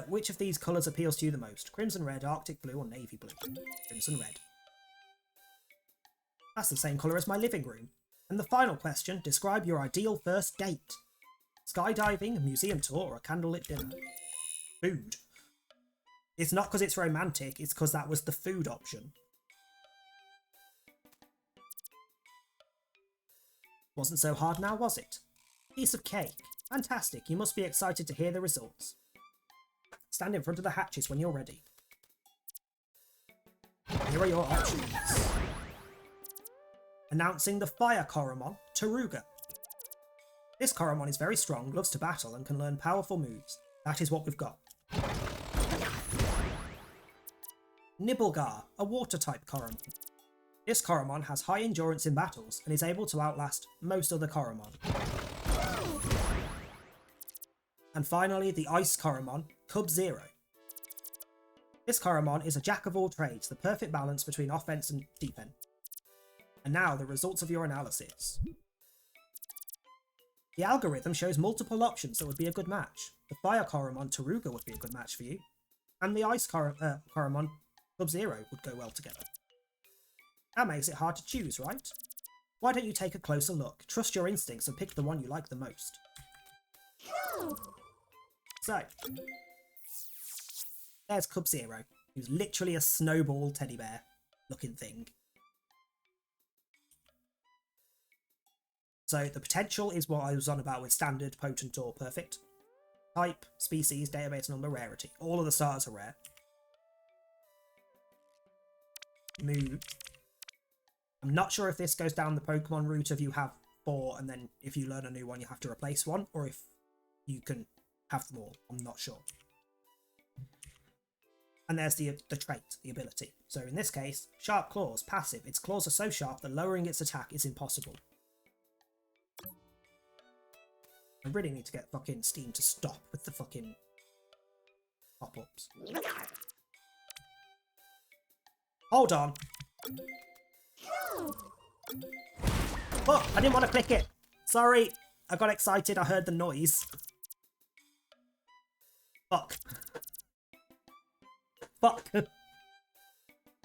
Which of these colours appeals to you the most? Crimson Red, Arctic Blue, or Navy Blue? Crimson Red. That's the same colour as my living room. And the final question, describe your ideal first date. Skydiving, a museum tour, or a candlelit dinner? Food. It's not because it's romantic, it's because that was the food option. Wasn't so hard now, was it? Piece of cake. Fantastic, you must be excited to hear the results. Stand in front of the hatches when you're ready. Here are your options. Announcing the Fire Coromon, Taruga. This Coromon is very strong, loves to battle, and can learn powerful moves. That is what we've got. Nibelgar, a water-type Coromon. This Coromon has high endurance in battles and is able to outlast most other Coromon. And finally, the Ice Coromon, Cub-Zero. This Coromon is a jack of all trades, the perfect balance between offense and defense. And now, the results of your analysis. The algorithm shows multiple options that would be a good match. The Fire Coromon, Taruga, would be a good match for you. And the Ice Coromon, Cub-Zero, would go well together. That makes it hard to choose, right? Why don't you take a closer look, trust your instincts, and pick the one you like the most? So, there's Cub-Zero, who's literally a snowball teddy bear looking thing. So the potential is what I was on about with standard, potent, or perfect. Type, species, database number, rarity. All of the starters are rare. Move. I'm not sure if this goes down the Pokemon route of you have 4 and then if you learn a new one you have to replace one, or if you can have them all. I'm not sure. And there's the trait, the ability. So in this case, Sharp Claws, passive. Its claws are so sharp that lowering its attack is impossible. I really need to get fucking Steam to stop with the fucking pop-ups. Hold on. Fuck, I didn't want to click it. Sorry, I got excited, I heard the noise. Fuck. Fuck.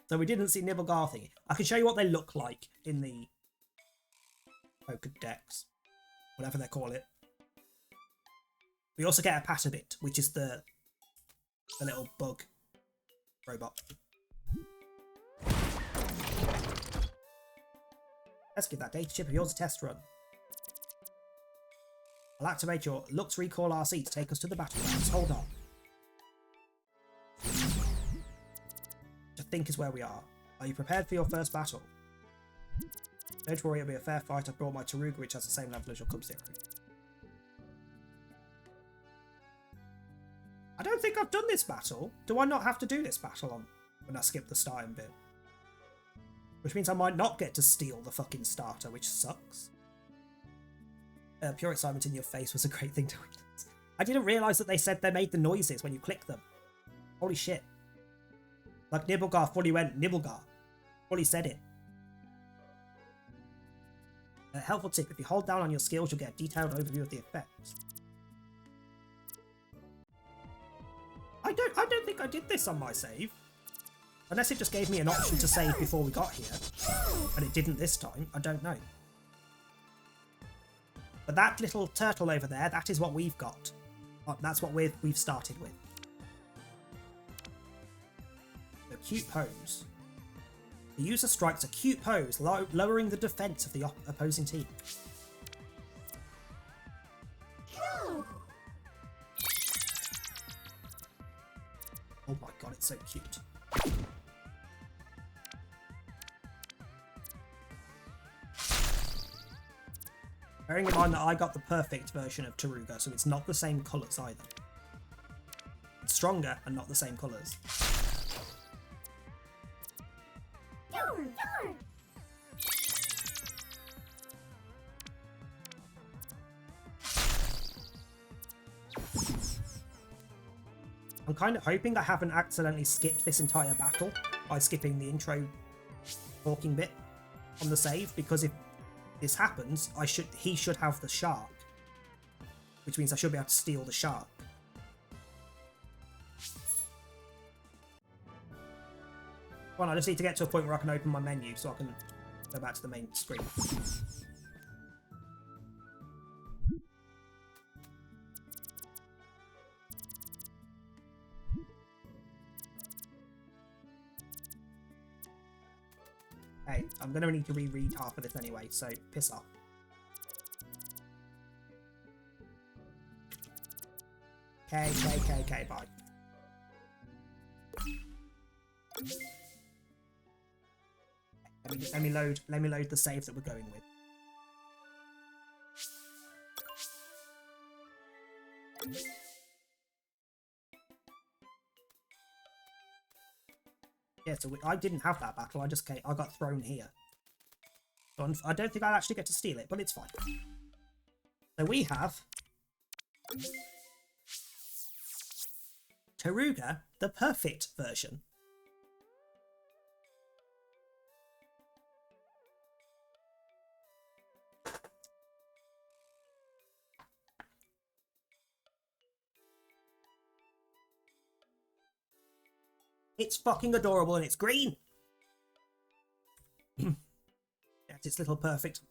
So we didn't see Nibelgar thingy. I can show you what they look like in the Pokedex. Whatever they call it. We also get a Patabit, which is the little bug robot. Let's give that data chip of yours a test run. I'll activate your Lux Recall RC to take us to the battlegrounds. Hold on. Which I think is where we are. Are you prepared for your first battle? Don't worry, it'll be a fair fight. I've brought my Taruga, which has the same level as your Cub-Zero. I don't think I've done this battle. Do I not have to do this battle on when I skip the starting bit? Which means I might not get to steal the fucking starter, which sucks. Pure excitement in your face was a great thing to witness. I didn't realise that they said they made the noises when you click them. Holy shit. Like Nibelgar fully went Nibelgar. Fully said it. A helpful tip, if you hold down on your skills, you'll get a detailed overview of the effects. I don't think I did this on my save. Unless it just gave me an option to save before we got here. And it didn't this time. I don't know. But that little turtle over there, that is what we've got. That's what we've started with. The cute pose. The user strikes a cute pose, lowering the defense of the opposing team. Oh my god, it's so cute. Bearing in mind that I got the perfect version of Taruga, so it's not the same colours either. It's stronger and not the same colours. I'm kind of hoping I haven't accidentally skipped this entire battle by skipping the intro talking bit on the save, because if this happens, he should have the shark, which means I should be able to steal the shark. Well, I just need to get to a point where I can open my menu so I can go back to the main screen. Hey, I'm going to need to reread half of this anyway, so piss off. Okay, bye. Let me load the save that we're going with. Yeah, so I didn't have that battle. I got thrown here. So I don't think I'll actually get to steal it, but it's fine. So we have Taruga, the perfect version. It's fucking adorable and it's green. That's its little perfect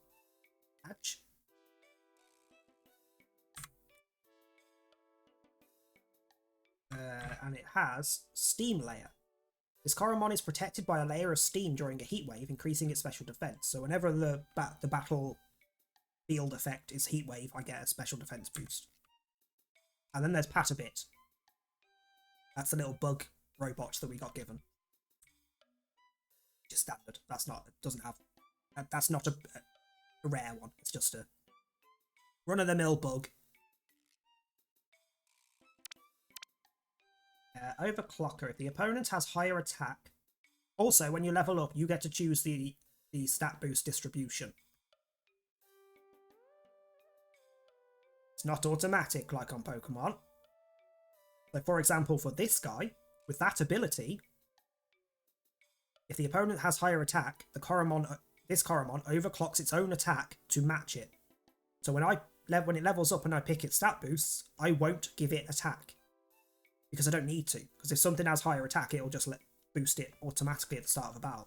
patch. And it has steam layer. This Coromon is protected by a layer of steam during a heat wave, increasing its special defense. So whenever the battle field effect is heat wave, I get a special defense boost. And then there's Patabit. That's the little bug robot that we got given. Just standard. That's not a rare one. It's just a run-of-the-mill bug. Overclocker. If the opponent has higher attack. Also, when you level up, you get to choose the stat boost distribution. It's not automatic like on Pokemon. So, for example, for this guy, with that ability, if the opponent has higher attack, this Coromon overclocks its own attack to match it. So when it levels up and I pick its stat boosts, I won't give it attack. Because I don't need to. Because if something has higher attack, it'll just boost it automatically at the start of a battle.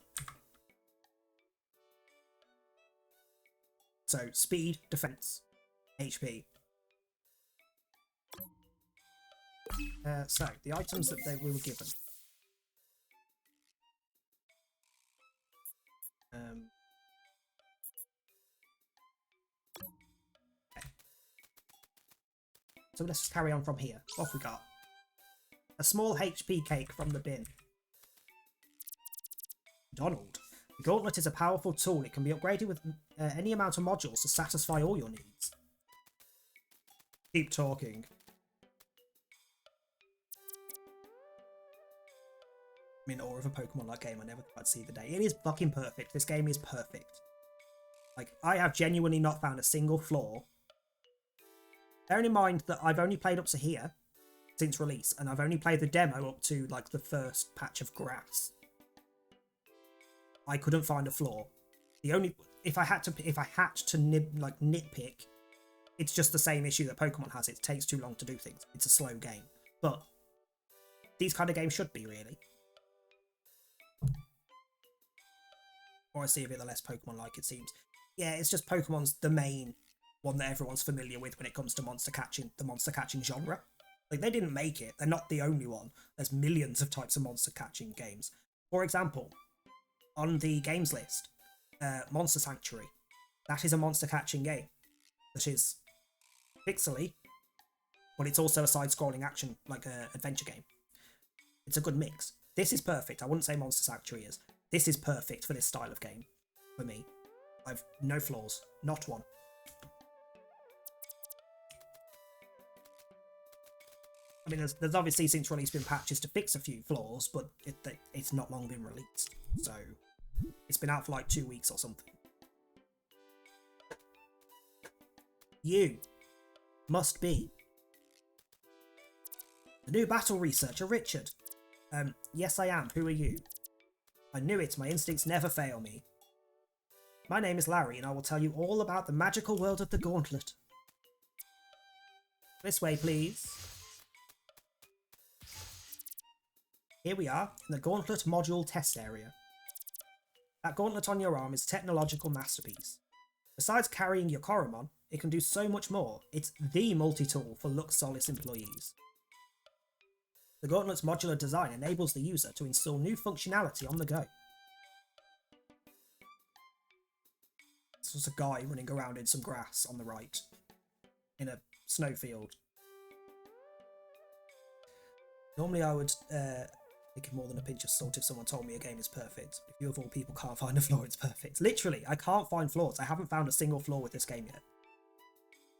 So, speed, defense, HP. So, the items that we were given. Okay. So let's carry on from here. What we got? A small HP cake from the bin. Donald. The gauntlet is a powerful tool. It can be upgraded with any amount of modules to satisfy all your needs. Keep talking. I'm in awe of a Pokemon-like game. I never thought I'd see the day. It is fucking perfect. This game is perfect. Like, I have genuinely not found a single flaw. Bearing in mind that I've only played up to here since release, and I've only played the demo up to, like, the first patch of grass. I couldn't find a flaw. The only... If I had to nitpick, it's just the same issue that Pokemon has. It takes too long to do things. It's a slow game. But these kind of games should be, really. Or I see a bit the less Pokemon-like, it seems. Yeah, it's just Pokemon's the main one that everyone's familiar with when it comes to monster catching, the monster catching genre. Like, they didn't make it. They're not the only one. There's millions of types of monster catching games. For example, on the games list, Monster Sanctuary. That is a monster catching game. That is pixely, but it's also a side-scrolling action, like a adventure game. It's a good mix. This is perfect. I wouldn't say Monster Sanctuary is. This is perfect for this style of game, for me. I've no flaws. Not one. I mean, there's obviously since release been patches to fix a few flaws, but it's not long been released. So, it's been out for like 2 weeks or something. You must be the new battle researcher, Richard. Yes I am. Who are you? I knew it. My instincts never fail me. My name is Larry, and I will tell you all about the magical world of the Gauntlet. This way, please. Here we are, in the Gauntlet module test area. That gauntlet on your arm is a technological masterpiece. Besides carrying your Coromon, it can do so much more. It's the multi-tool for Lux Solis employees. The Gauntlet's modular design enables the user to install new functionality on the go. It's just a guy running around in some grass on the right, in a snowfield. Normally I would think more than a pinch of salt if someone told me a game is perfect. If you of all people can't find a flaw, it's perfect. Literally, I can't find flaws. I haven't found a single flaw with this game yet.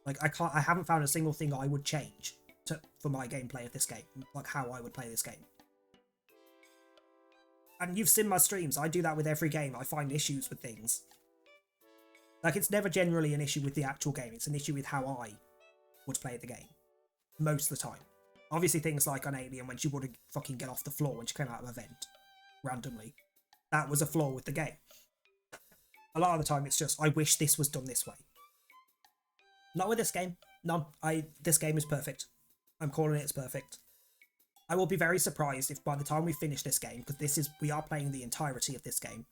Like, I haven't found a single thing I would change for my gameplay of this game. Like, how I would play this game. And you've seen my streams. I do that with every game. I find issues with things. Like, it's never generally an issue with the actual game. It's an issue with how I would play the game. Most of the time. Obviously things like on Alien when she wouldn't fucking get off the floor when she came out of a vent. Randomly. That was a flaw with the game. A lot of the time it's just, I wish this was done this way. Not with this game. No, this game is perfect. I'm calling it's perfect. I will be very surprised if by the time we finish this game, because we are playing the entirety of this game.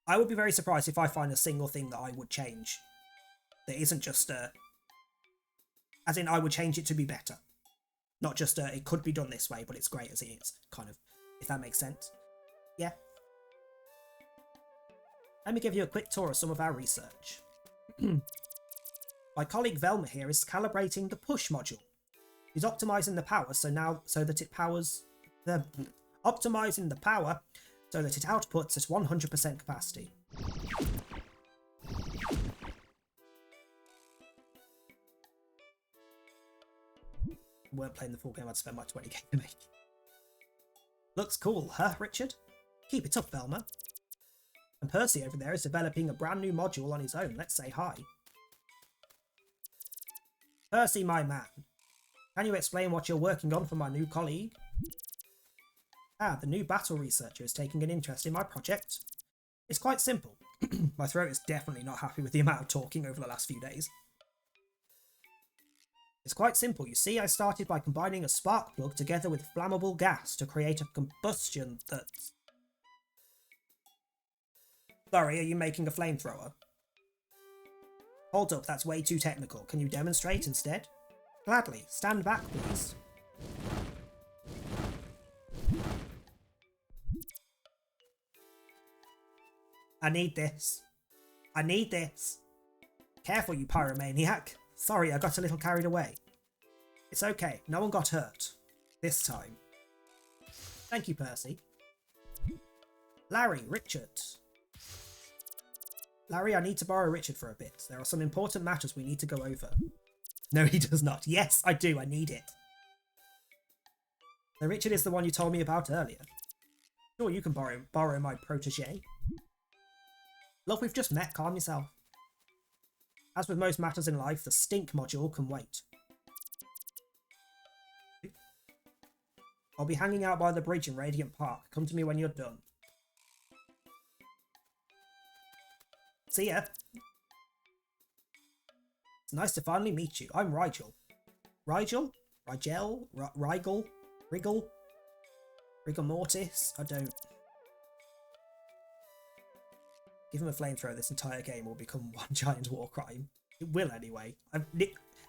I would be very surprised if I find a single thing that I would change. That isn't just as in, I would change it to be better. Not just it could be done this way, but it's great as it is. Kind of, if that makes sense. Yeah. Let me give you a quick tour of some of our research. My colleague Velma here is calibrating the push module. He's optimizing the power so that it powers optimizing the power so that it outputs at 100% capacity. Weren't playing the full game, I'd spend my 20k to make. Looks cool, huh, Richard? Keep it up, Velma. And Percy over there is developing a brand new module on his own. Let's say hi. Percy, my man. Can you explain what you're working on for my new colleague? Ah, the new battle researcher is taking an interest in my project. It's quite simple. My throat is definitely not happy with the amount of talking over the last few days. It's quite simple. You see, I started by combining a spark plug together with flammable gas to create a combustion that's... Sorry, are you making a flamethrower? Hold up, that's way too technical. Can you demonstrate instead? Gladly. Stand back, please. I need this. I need this. Careful, you pyromaniac. Sorry, I got a little carried away. It's okay. No one got hurt. This time. Thank you, Percy. Larry, Richard. Larry, I need to borrow Richard for a bit. There are some important matters we need to go over. No, he does not. Yes, I do. I need it. Now, Richard is the one you told me about earlier. Sure, you can borrow my protege. Look, we've just met. Calm yourself. As with most matters in life, the stink module can wait. I'll be hanging out by the bridge in Radiant Park. Come to me when you're done. See ya. It's nice to finally meet you. I'm Rigel. Rigel? Rigel? Rigel? Riggle? Rigor Mortis? I don't... Give him a flamethrower, this entire game will become one giant war crime. It will anyway.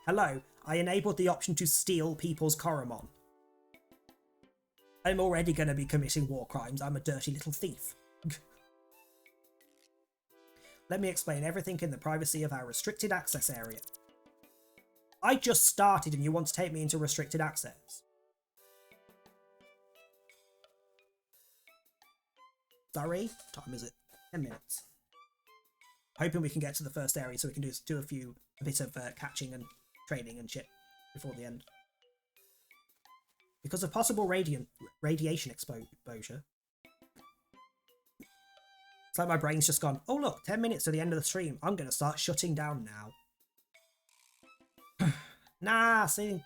Hello, I enabled the option to steal people's Coromon. I'm already going to be committing war crimes. I'm a dirty little thief. Let me explain everything in the privacy of our restricted access area. I just started and you want to take me into restricted access. Sorry? What time is it? 10 minutes. Hoping we can get to the first area so we can do a bit of catching and trading and shit. before the end. Because of possible radiation exposure. It's like my brain's just gone, oh look, 10 minutes to the end of the stream. I'm going to start shutting down now. Nah, see,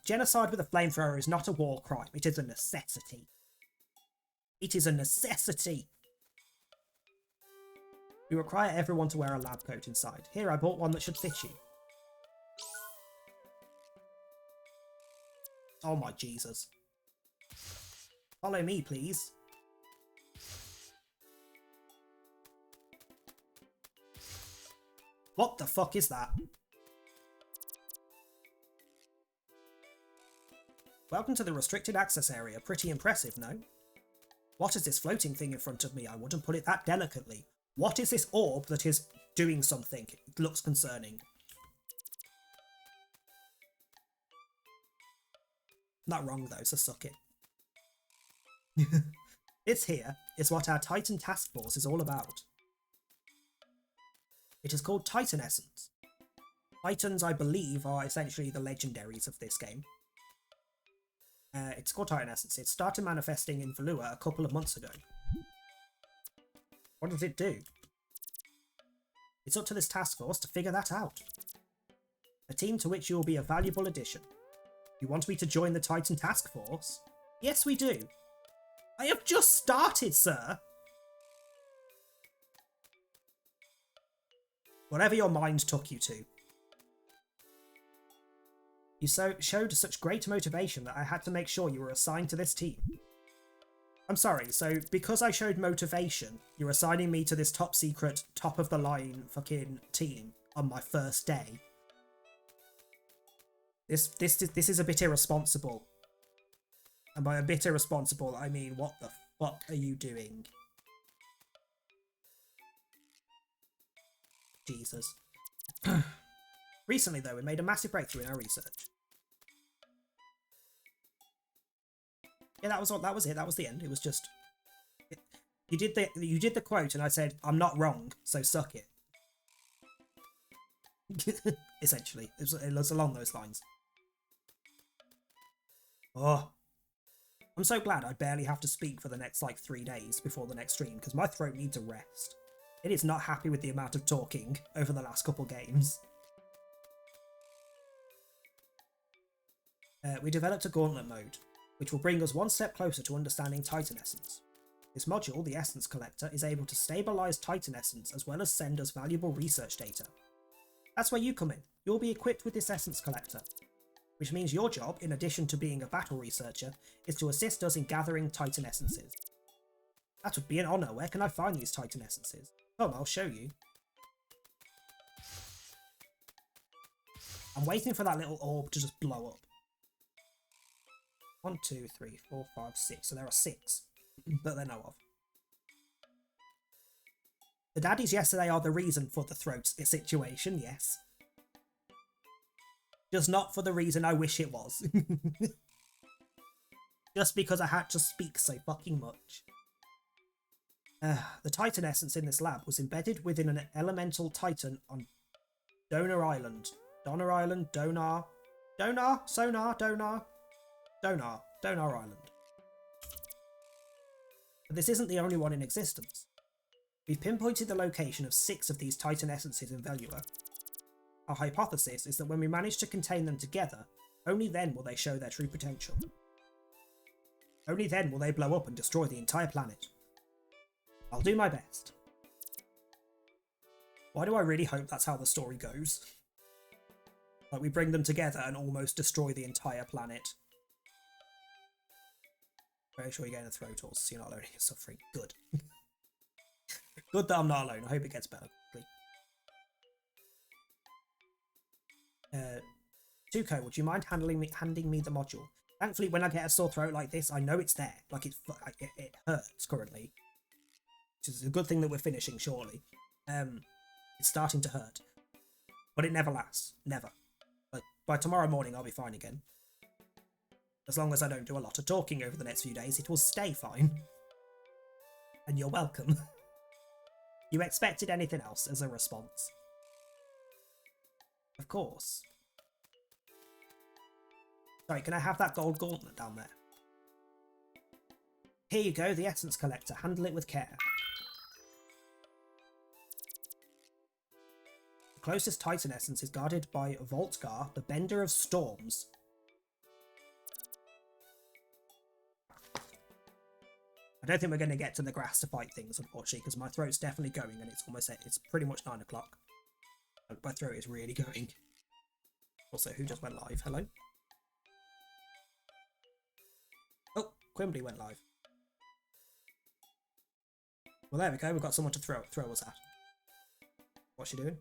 genocide with a flamethrower is not a war crime. It is a necessity. It is a necessity. We require everyone to wear a lab coat inside. Here, I bought one that should fit you. Oh my Jesus. Follow me, please. What the fuck is that? Welcome to the restricted access area. Pretty impressive, no? What is this floating thing in front of me? I wouldn't put it that delicately. What is this orb that is doing something? It looks concerning. Not wrong though, so suck it. It's here. It's what our Titan task force is all about. It is called Titan Essence. Titans, I believe, are essentially the legendaries of this game. It's called Titan Essence. It started manifesting in Valua a couple of months ago. What does it do? It's up to this task force to figure that out. A team to which you will be a valuable addition. You want me to join the Titan task force? Yes, we do. I have just started, sir. Whatever your mind took you to. You showed such great motivation that I had to make sure you were assigned to this team. I'm sorry, so because I showed motivation, you're assigning me to this top secret, top of the line fucking team on my first day. This is a bit irresponsible. And by a bit irresponsible, I mean, what the fuck are you doing? Jesus. Recently, though, we made a massive breakthrough in our research. Yeah, that was all. That was it. That was the end. It was just you did the quote, and I said I'm not wrong, so suck it. Essentially, it was along those lines. Oh, I'm so glad I barely have to speak for the next like 3 days before the next stream because my throat needs a rest. It is not happy with the amount of talking over the last couple games. We developed a gauntlet mode, which will bring us one step closer to understanding Titan Essence. This module, the Essence Collector, is able to stabilize Titan Essence as well as send us valuable research data. That's where you come in. You'll be equipped with this Essence Collector, which means your job, in addition to being a battle researcher, is to assist us in gathering Titan Essences. That would be an honour. Where can I find these Titan Essences? Come, I'll show you. I'm waiting for that little orb to just blow up. 1, 2, 3, 4, 5, 6. So there are 6 that they know of. The daddies yesterday are the reason for the throat situation, yes. Just not for the reason I wish it was. Just because I had to speak so fucking much. The Titan essence in this lab was embedded within an elemental Titan on Donar Island. Donar Island? Donar? Donar? Sonar? Donar? Donar. Donar Island. But this isn't the only one in existence. We've pinpointed the location of 6 of these Titan essences in Velua. Our hypothesis is that when we manage to contain them together, only then will they show their true potential. Only then will they blow up and destroy the entire planet. I'll do my best. Why do I really hope that's how the story goes? Like we bring them together and almost destroy the entire planet. Very sure you're getting a throat or so you're not alone in your suffering. Good. Good that I'm not alone. I hope it gets better quickly. Tuco, would you mind handing me the module? Thankfully, when I get a sore throat like this, I know it's there. Like it hurts currently. Which is a good thing that we're finishing shortly. It's starting to hurt. But it never lasts. Never. Like, by tomorrow morning, I'll be fine again. As long as I don't do a lot of talking over the next few days, it will stay fine. And you're welcome. You expected anything else as a response? Of course. Sorry, can I have that gold gauntlet down there? Here you go, the essence collector. Handle it with care. The closest Titan essence is guarded by Voltgar, the Bender of Storms. I don't think we're going to get to the grass to fight things, unfortunately, because my throat's definitely going and it's pretty much 9 o'clock. My throat is really going. Also, who just went live? Hello? Oh, Quimbly went live. Well, there we go. We've got someone to throw us at. What's she doing?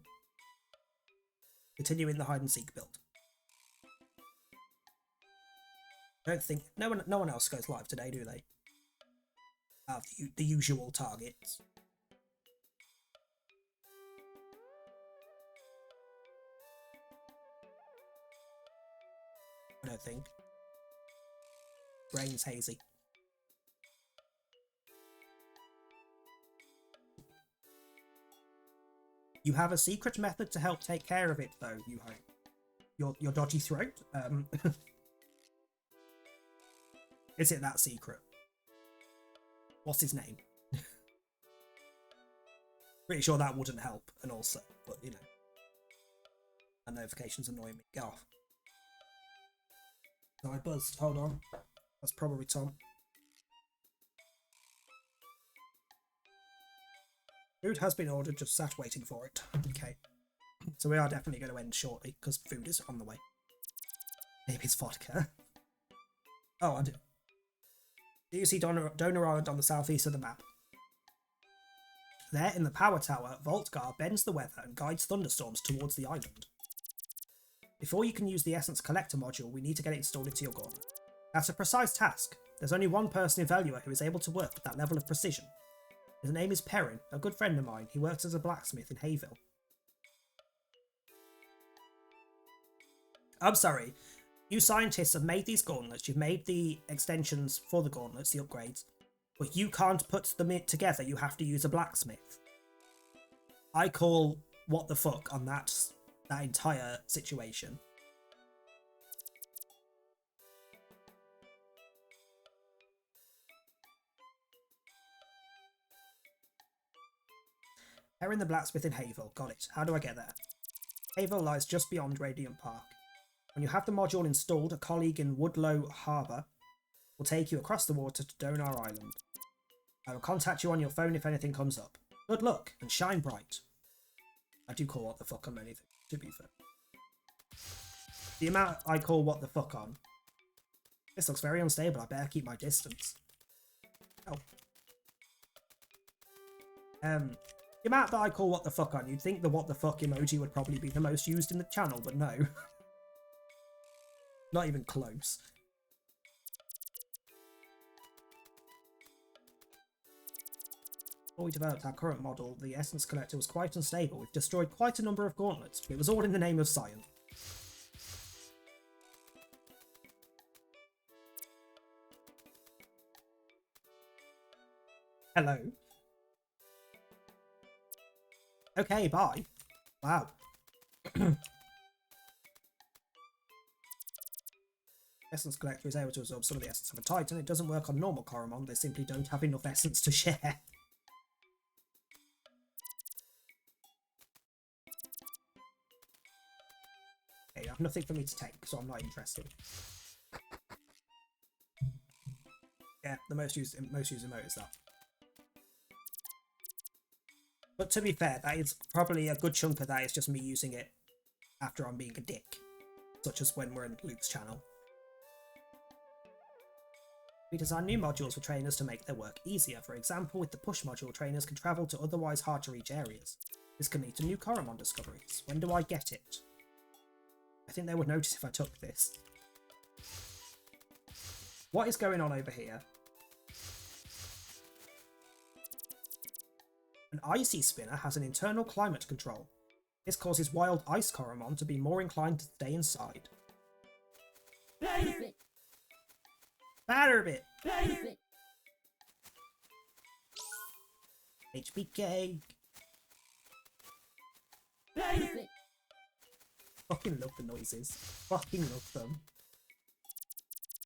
Continuing the hide and seek build. I don't think no one else goes live today, do they? The usual targets. I don't think. Brain's hazy. You have a secret method to help take care of it, though, you hope. Your dodgy throat? Is it that secret? What's his name? Pretty sure that wouldn't help, and also, but you know. And notifications annoy me. Get off. So I buzzed. Hold on. That's probably Tom. Food has been ordered, just sat waiting for it. Okay. So we are definitely going to end shortly, because food is on the way. Maybe it's vodka. Oh, I do. Do you see Donor Island on the southeast of the map? There, in the power tower, Voltgar bends the weather and guides thunderstorms towards the island. Before you can use the Essence Collector module, we need to get it installed into your gauntlet. That's a precise task. There's only one person in Velua who is able to work with that level of precision. His name is Perrin, a good friend of mine. He works as a blacksmith in Hayville. I'm sorry. You scientists have made these gauntlets. You've made the extensions for the gauntlets, the upgrades. But you can't put them together. You have to use a blacksmith. I call what the fuck on that entire situation. Perrin the blacksmith in Hayville. Got it. How do I get there? Hayville lies just beyond Radiant Park. When you have the module installed, a colleague in Woodlow Harbour will take you across the water to Donar Island. I will contact you on your phone if anything comes up. Good luck, and shine bright. I do call what the fuck on anything, to be fair. The amount I call what the fuck on. This looks very unstable, I better keep my distance. Oh. The amount that I call what the fuck on, you'd think the what the fuck emoji would probably be the most used in the channel, but no. Not even close. Before we developed our current model, the Essence Collector was quite unstable. We've destroyed quite a number of gauntlets, but it was all in the name of science. Hello. Okay, bye. Wow. Essence Collector is able to absorb some of the essence of a Titan. It doesn't work on normal Coromon. They simply don't have enough essence to share. Okay, you have nothing for me to take, so I'm not interested. Yeah, the most used emote is that. But to be fair, that is probably a good chunk of that is just me using it after I'm being a dick. Such as when we're in Luke's channel. We design new modules for trainers to make their work easier. For example, with the push module, trainers can travel to otherwise hard to reach areas. This can lead to new Coromon discoveries. When do I get it? I think they would notice if I took this. What is going on over here? An icy spinner has an internal climate control. This causes wild ice Coromon to be more inclined to stay inside. Batterbit! HP cake! Fucking love the noises. Fucking love them.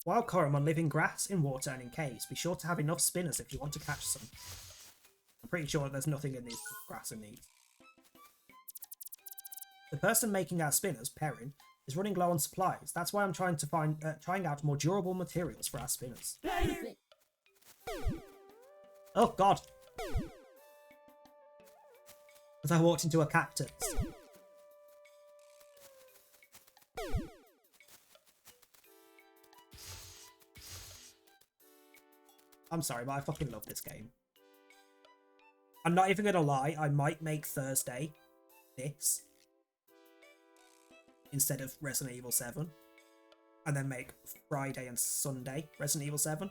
Wild Coromon live in grass, in water, and in caves. Be sure to have enough spinners if you want to catch some. I'm pretty sure there's nothing in these grass in these. The person making our spinners, Perrin, is running low on supplies. That's why I'm trying out more durable materials for our spinners. Oh god! As I walked into a cactus. I'm sorry, but I fucking love this game. I'm not even gonna lie, I might make Thursday this instead of Resident Evil 7. And then make Friday and Sunday Resident Evil 7.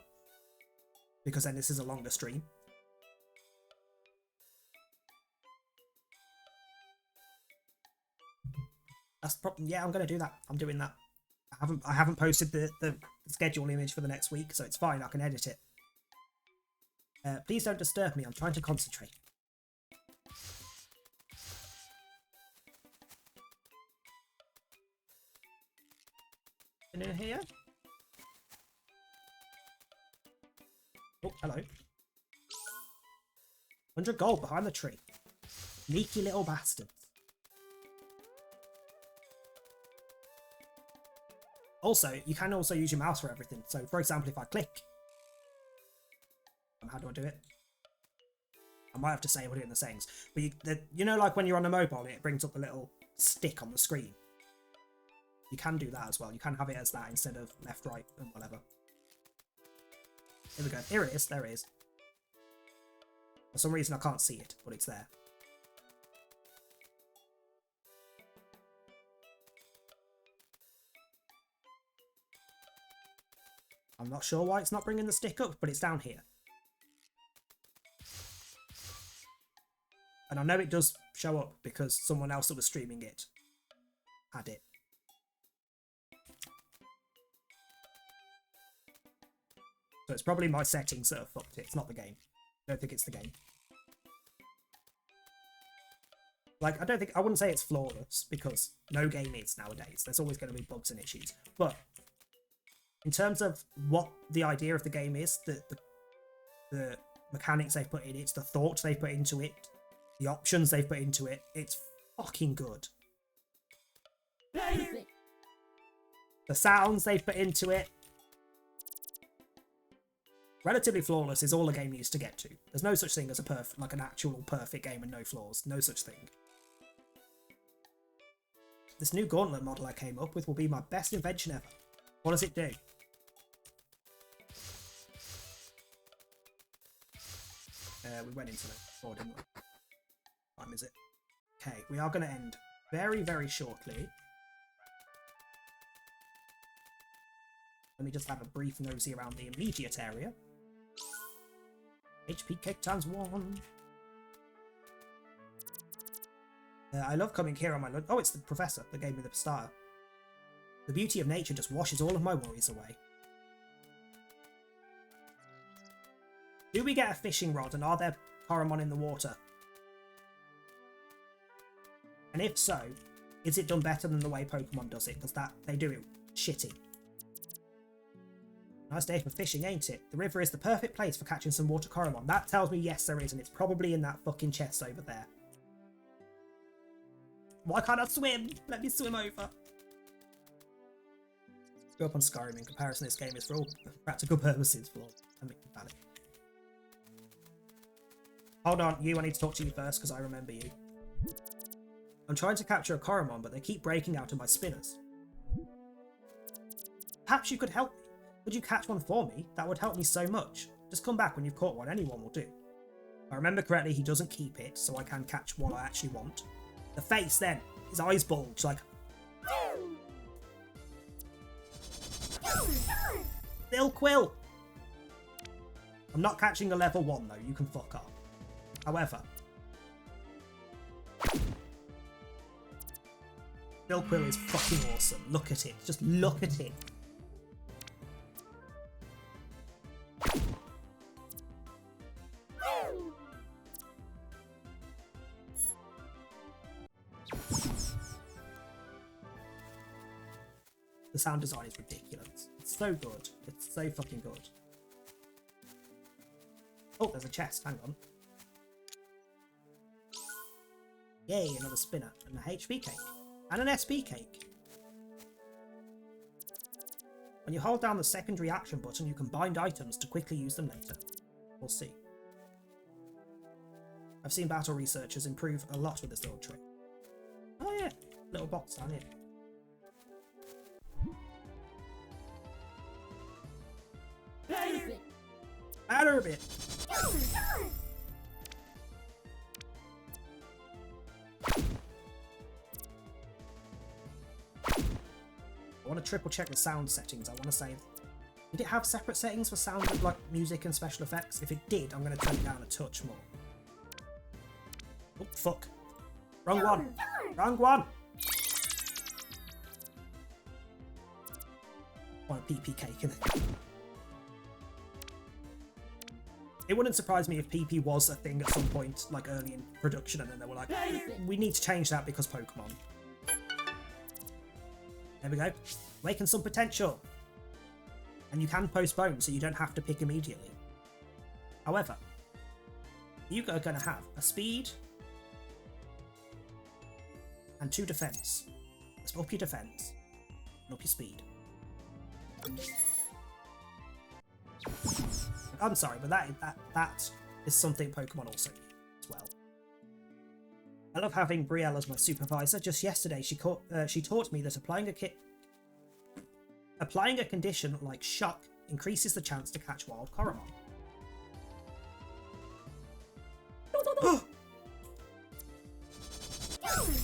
Because then this is a longer stream. That's yeah, I'm gonna do that. I'm doing that. I haven't posted the schedule image for the next week, so it's fine, I can edit it. Please don't disturb me, I'm trying to concentrate. In here? Oh, hello. 100 gold behind the tree. Sneaky little bastards. Also, you can also use your mouse for everything. So, for example, if I click... How do I do it? I might have to say what it in the settings. But you know, like when you're on a mobile, it brings up the little stick on the screen. You can do that as well. You can have it as that instead of left, right, and whatever. Here we go. Here it is. There it is. For some reason, I can't see it, but it's there. I'm not sure why it's not bringing the stick up, but it's down here. And I know it does show up because someone else that was streaming it had it. So it's probably my settings that have fucked it. It's not the game. I don't think it's the game. Like, I wouldn't say it's flawless because no game is nowadays. There's always going to be bugs and issues. But in terms of what the idea of the game is, the mechanics they've put in it, the thought they've put into it, the options they've put into it, it's fucking good. The sounds they've put into it, relatively flawless is all a game needs to get to. There's no such thing as an actual perfect game and no flaws. No such thing. This new gauntlet model I came up with will be my best invention ever. What does it do? We went into it before, didn't we? What time is it? Okay, we are going to end very, very shortly. Let me just have a brief nosy around the immediate area. HP cake times 1. I love coming here on my lunch. Oh, it's the professor that gave me the starter. The beauty of nature just washes all of my worries away. Do we get a fishing rod, and are there Coromon in the water? And if so, is it done better than the way Pokemon does it? Because they do it shitty. Nice day for fishing, ain't it? The river is the perfect place for catching some water Coromon. That tells me yes, there is, and it's probably in that fucking chest over there. Why can't I swim? Let me swim over. Go up on Skyrim. In comparison, this game is for all practical purposes flawed. Valid. Hold on, I need to talk to you first because I remember you. I'm trying to capture a Coromon, but they keep breaking out of my spinners. Perhaps you could help me. Could you catch one for me? That would help me so much. Just come back when you've caught one, anyone will do. If I remember correctly, he doesn't keep it, so I can catch what I actually want. The face then, his eyes bulge like... Still Quill! I'm not catching a level 1 though, you can fuck off. However... Still Quill is fucking awesome. Look at it. Just look at it. The sound design is ridiculous. It's so good. It's so fucking good. Oh, there's a chest. Hang on. Yay, another spinner. And a HP cake. And an SP cake. When you hold down the secondary action button, you can bind items to quickly use them later. We'll see. I've seen battle researchers improve a lot with this little trick. Oh yeah, little box down here. Matter a bit. I want to triple check the sound settings. I want to say, did it have separate settings for sound, like music and special effects? If it did, I'm going to turn it down a touch more. Oh, fuck. Wrong one. Wrong one. I want a PP cake in it. It wouldn't surprise me if PP was a thing at some point, like early in production, and then they were like, we need to change that because Pokemon. There we go. Awaken some potential. And you can postpone, so you don't have to pick immediately. However, you are going to have a speed and 2 defense. Let's up your defense and up your speed. I'm sorry, but that is something Pokemon also use as well. I love having Brielle as my supervisor. Just yesterday, she taught me that applying a condition like shock increases the chance to catch wild Coromon.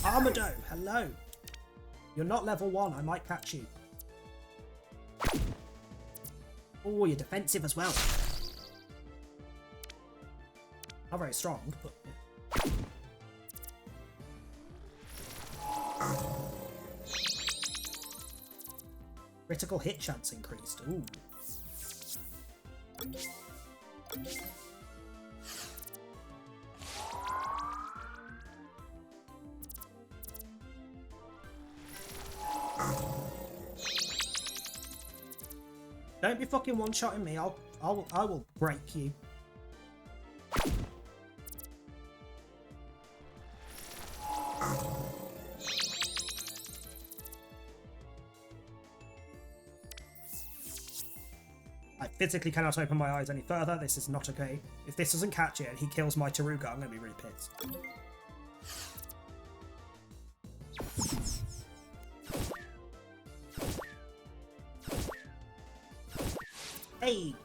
Armado, hello. You're not level 1. I might catch you. Oh, you're defensive as well. Not very strong, but... Critical hit chance increased. Ooh. Don't be fucking one-shotting me. I will break you. I physically cannot open my eyes any further. This is not okay. If this doesn't catch it and he kills my Taruga, I'm going to be really pissed. Hey!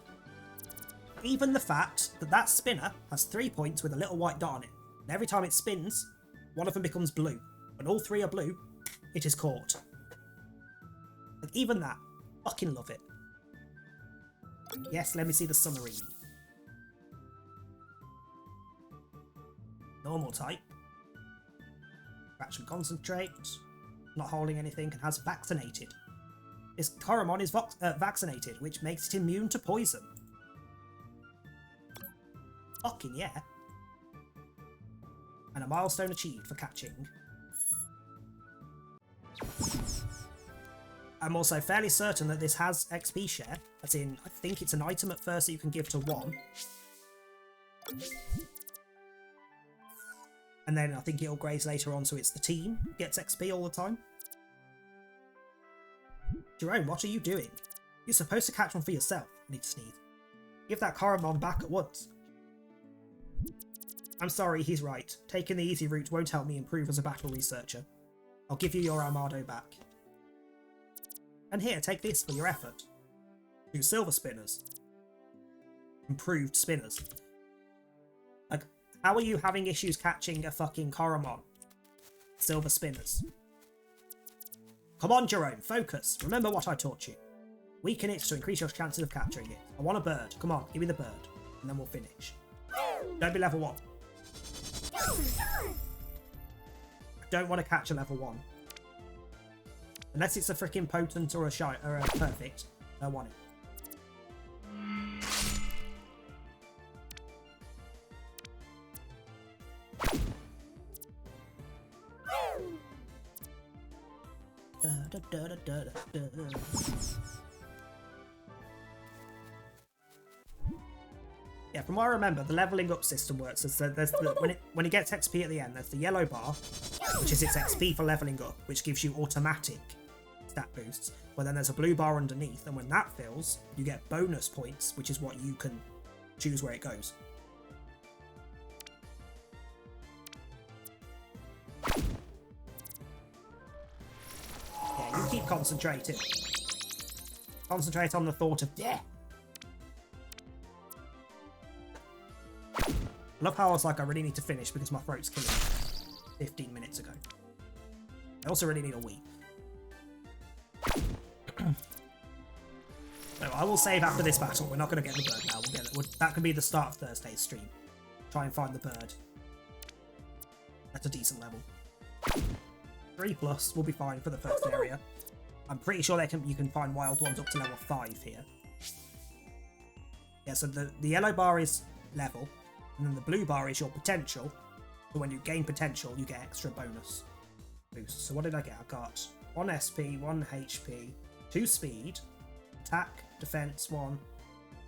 Even the fact that that spinner has 3 points with a little white dot on it, and every time it spins, one of them becomes blue. When all 3 are blue, it is caught. Like, even that. Fucking love it. Yes, let me see the summary. Normal type. Fraction concentrate. Not holding anything and has vaccinated. This Coromon is vaccinated, which makes it immune to poison. Fucking yeah. And a milestone achieved for catching. I'm also fairly certain that this has XP share, as in, I think it's an item at first that you can give to 1. And then I think it upgrades later on, so it's the team gets XP all the time. Jerome, what are you doing? You're supposed to catch one for yourself. I need to sneeze. Give that Coromon back at once. I'm sorry, he's right. Taking the easy route won't help me improve as a battle researcher. I'll give you your Armado back. And here, take this for your effort. 2 silver spinners. Improved spinners. Like, how are you having issues catching a fucking Coromon? Silver spinners. Come on, Jerome, focus. Remember what I taught you. Weaken it to increase your chances of capturing it. I want a bird. Come on, give me the bird. And then we'll finish. Don't be level 1. I don't want to catch a level 1. Unless it's a freaking potent or a shy or a perfect. I want it. from what I remember, the leveling up system works as when it gets XP at the end, there's the yellow bar, which is its XP for leveling up, which gives you automatic stat boosts. But then there's a blue bar underneath, and when that fills, you get bonus points, which is what you can choose where it goes. Yeah, you keep concentrating. Concentrate on the thought of death. I love how I was like, I really need to finish because my throat's killing me 15 minutes ago. I also really need a wee. So I will save after this battle. We're not going to get the bird now. We'll get it. That could be the start of Thursday's stream. Try and find the bird at a decent level. 3+ will be fine for the first area. I'm pretty sure you can find wild ones up to level 5 here. Yeah, so the yellow bar is level. And then the blue bar is your potential. So when you gain potential, you get extra bonus boosts. So what did I get? I got 1 SP, 1 HP, 2 speed, attack, defense 1,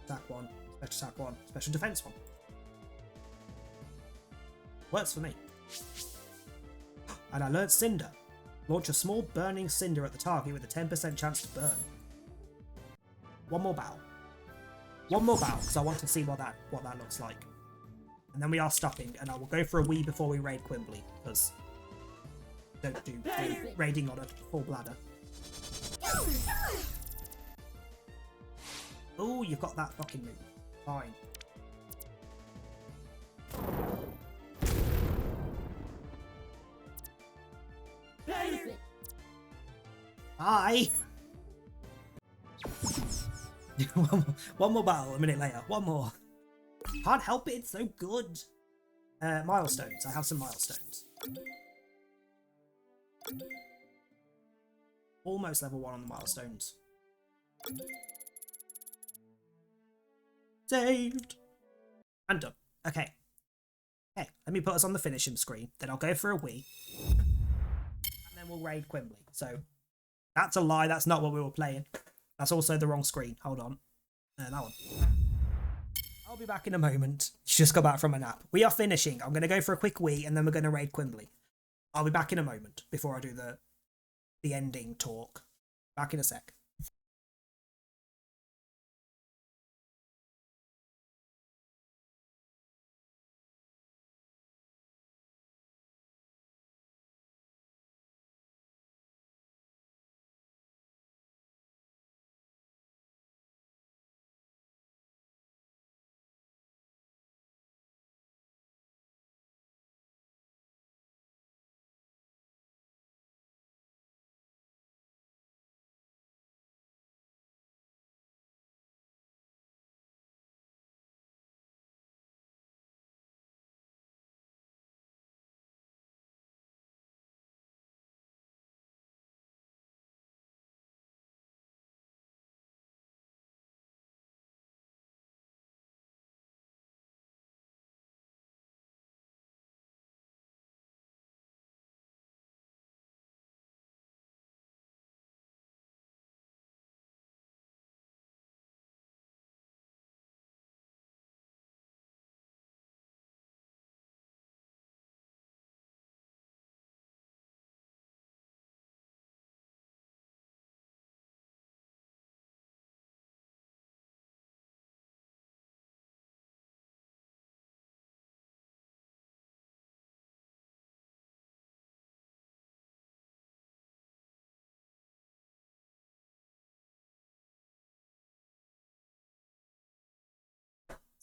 attack 1, special attack 1, special defense 1. Works for me. And I learned Cinder. Launch a small burning cinder at the target with a 10% chance to burn. One more battle. One more battle, because I want to see what that looks like. And then we are stopping, and I will go for a wee before we raid Quimbley, because don't do raiding on a full bladder. Oh, you've got that fucking move. Fine. Hi! one more battle a minute later. One more. Can't help it, it's so good. Milestones. I have some milestones. Almost level 1 on the milestones. Saved! And done. Okay. Okay, let me put us on the finishing screen. Then I'll go for a wee. And then we'll raid Quimbley. So, that's a lie. That's not what we were playing. That's also the wrong screen. Hold on. That one. I'll be back in a moment. Just got back from a nap. We are finishing. I'm going to go for a quick wee, and then we're going to raid Quimbley. I'll be back in a moment before I do the ending talk. Back in a sec.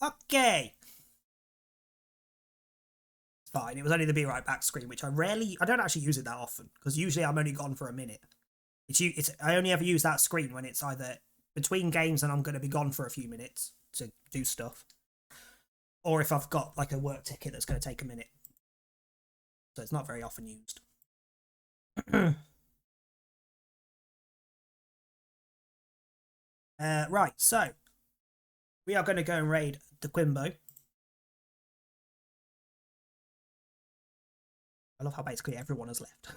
Okay. It's fine. It was only the be right back screen, which I don't actually use it that often, because usually I'm only gone for a minute. I only ever use that screen when it's either between games and I'm going to be gone for a few minutes to do stuff, or if I've got like a work ticket that's going to take a minute. So it's not very often used. Right, so we are going to go and raid the Quimbo. I love how basically everyone has left.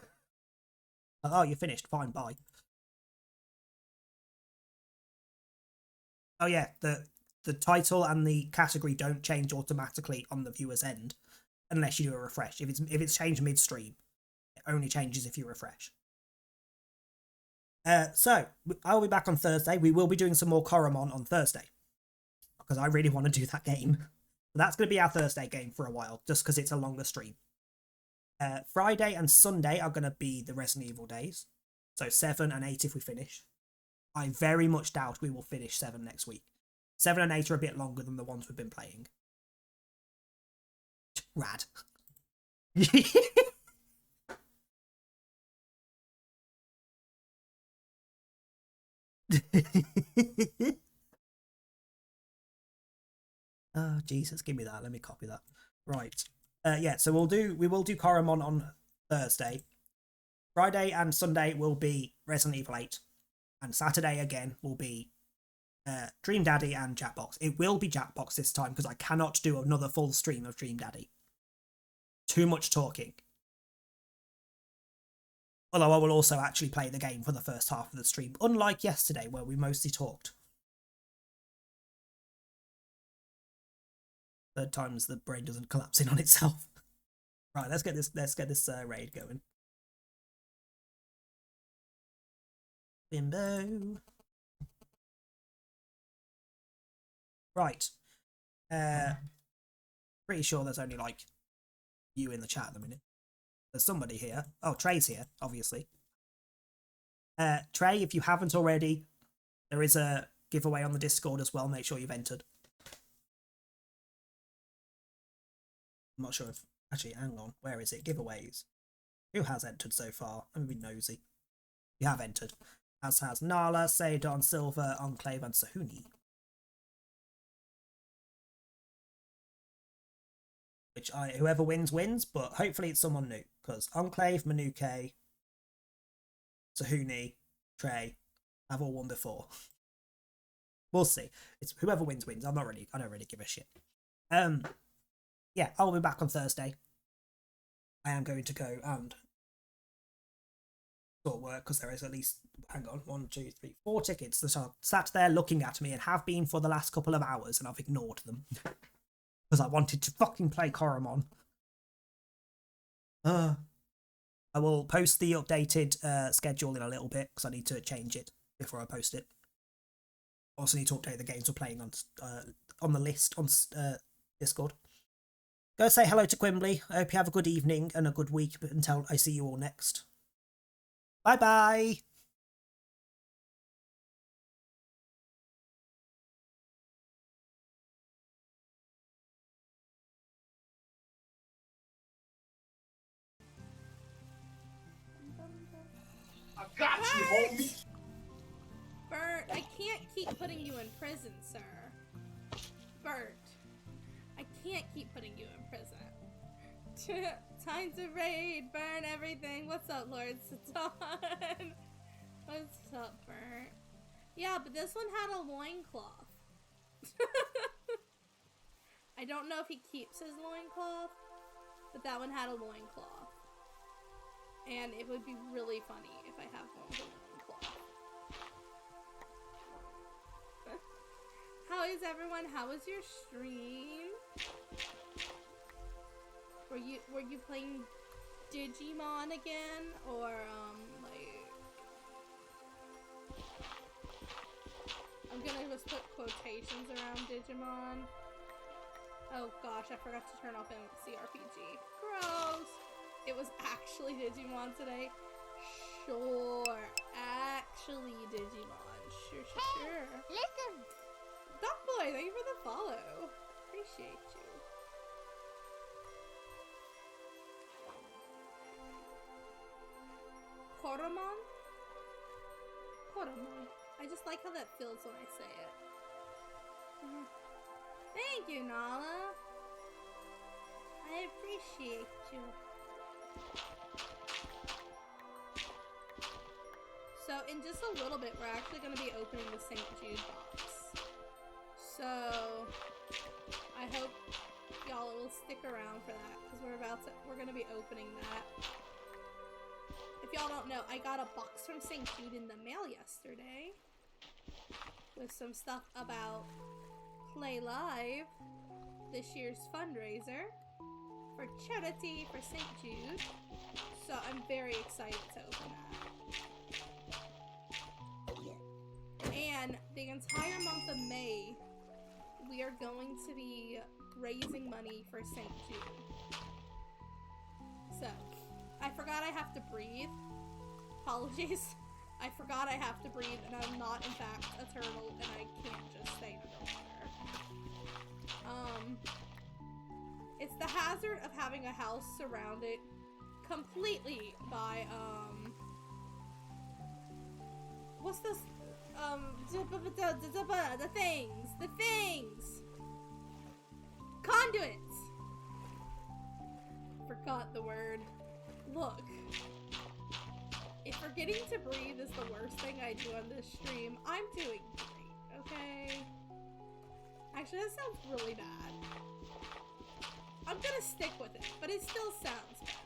Oh, you're finished. Fine, bye. Oh yeah, the title and the category don't change automatically on the viewer's end unless you do a refresh. If it's changed midstream, it only changes if you refresh. So I'll be back on Thursday. We will be doing some more Coromon on Thursday because I really want to do that game. That's going to be our Thursday game for a while, just because it's a longer stream. Friday and Sunday are going to be the Resident Evil days. So 7 and 8 if we finish. I very much doubt we will finish 7 next week. 7 and 8 are a bit longer than the ones we've been playing. Rad. Oh Jesus, give me that. Let me copy that. Right. Yeah, so we will do Coromon on Thursday. Friday and Sunday will be Resident Evil 8. And Saturday again will be Dream Daddy and Jackbox. It will be Jackbox this time because I cannot do another full stream of Dream Daddy. Too much talking. Although I will also actually play the game for the first half of the stream, unlike yesterday where we mostly talked. Third time's the brain doesn't collapse in on itself. Right, let's get this raid going. Bimbo. Right. Pretty sure there's only like you in the chat at the minute. There's somebody here. Oh, Trey's here, obviously. Trey, if you haven't already, there is a giveaway on the Discord as well. Make sure you've entered. I'm not sure if... Actually, hang on. Where is it? Giveaways. Who has entered so far? Let me be nosy. You have entered. As has Nala, Seidon, Silver, Enclave, and Sahuni. Whoever wins, wins, but hopefully it's someone new. Because Enclave, Manuke, Sahuni, Trey have all won before. We'll see. It's whoever wins, wins. I don't really give a shit. Yeah, I'll be back on Thursday. I am going to go and sort work because there is at least, hang on, 1, 2, 3, 4 tickets that are sat there looking at me and have been for the last couple of hours, and I've ignored them because I wanted to fucking play Coromon. I will post the updated schedule in a little bit because I need to change it before I post it. Also need to update the games we're playing on the list on Discord. Go say hello to Quimbley. I hope you have a good evening and a good week until I see you all next. Bye-bye! I got you, homie! Bert, I can't keep putting you in prison, sir. Bert, I can't keep putting you in prison. Time to raid, burn everything. What's up, Lord Satan? What's up, Bert? Yeah, but this one had a loincloth. I don't know if he keeps his loincloth, but that one had a loincloth. And it would be really funny if I have one with a loincloth. How is everyone? How was your stream? Were you playing Digimon again, or like, I'm gonna just put quotations around Digimon. Oh gosh, I forgot to turn off CRPG. Gross. It was actually Digimon today. Sure, actually Digimon. Sure. Listen. Duck Boy, thank you for the follow. Appreciate you. Coromon? Coromon. I just like how that feels when I say it. Thank you, Nala. I appreciate you. So, in just a little bit, we're actually going to be opening the St. Jude box. So, I hope y'all will stick around for that, because we're going to be opening that. If y'all don't know, I got a box from St. Jude in the mail yesterday with some stuff about play live this year's fundraiser for charity for St. Jude. So I'm very excited to open that. And the entire month of May, we are going to be raising money for St. Jude. So, I forgot I have to breathe. Apologies. I forgot I have to breathe, and I'm not, in fact, a turtle, and I can't just stay underwater. It's the hazard of having a house surrounded completely by, what's this? The things! Conduits! Forgot the word. Look. If forgetting to breathe is the worst thing I do on this stream, I'm doing great, okay? Actually, that sounds really bad. I'm gonna stick with it, but it still sounds bad.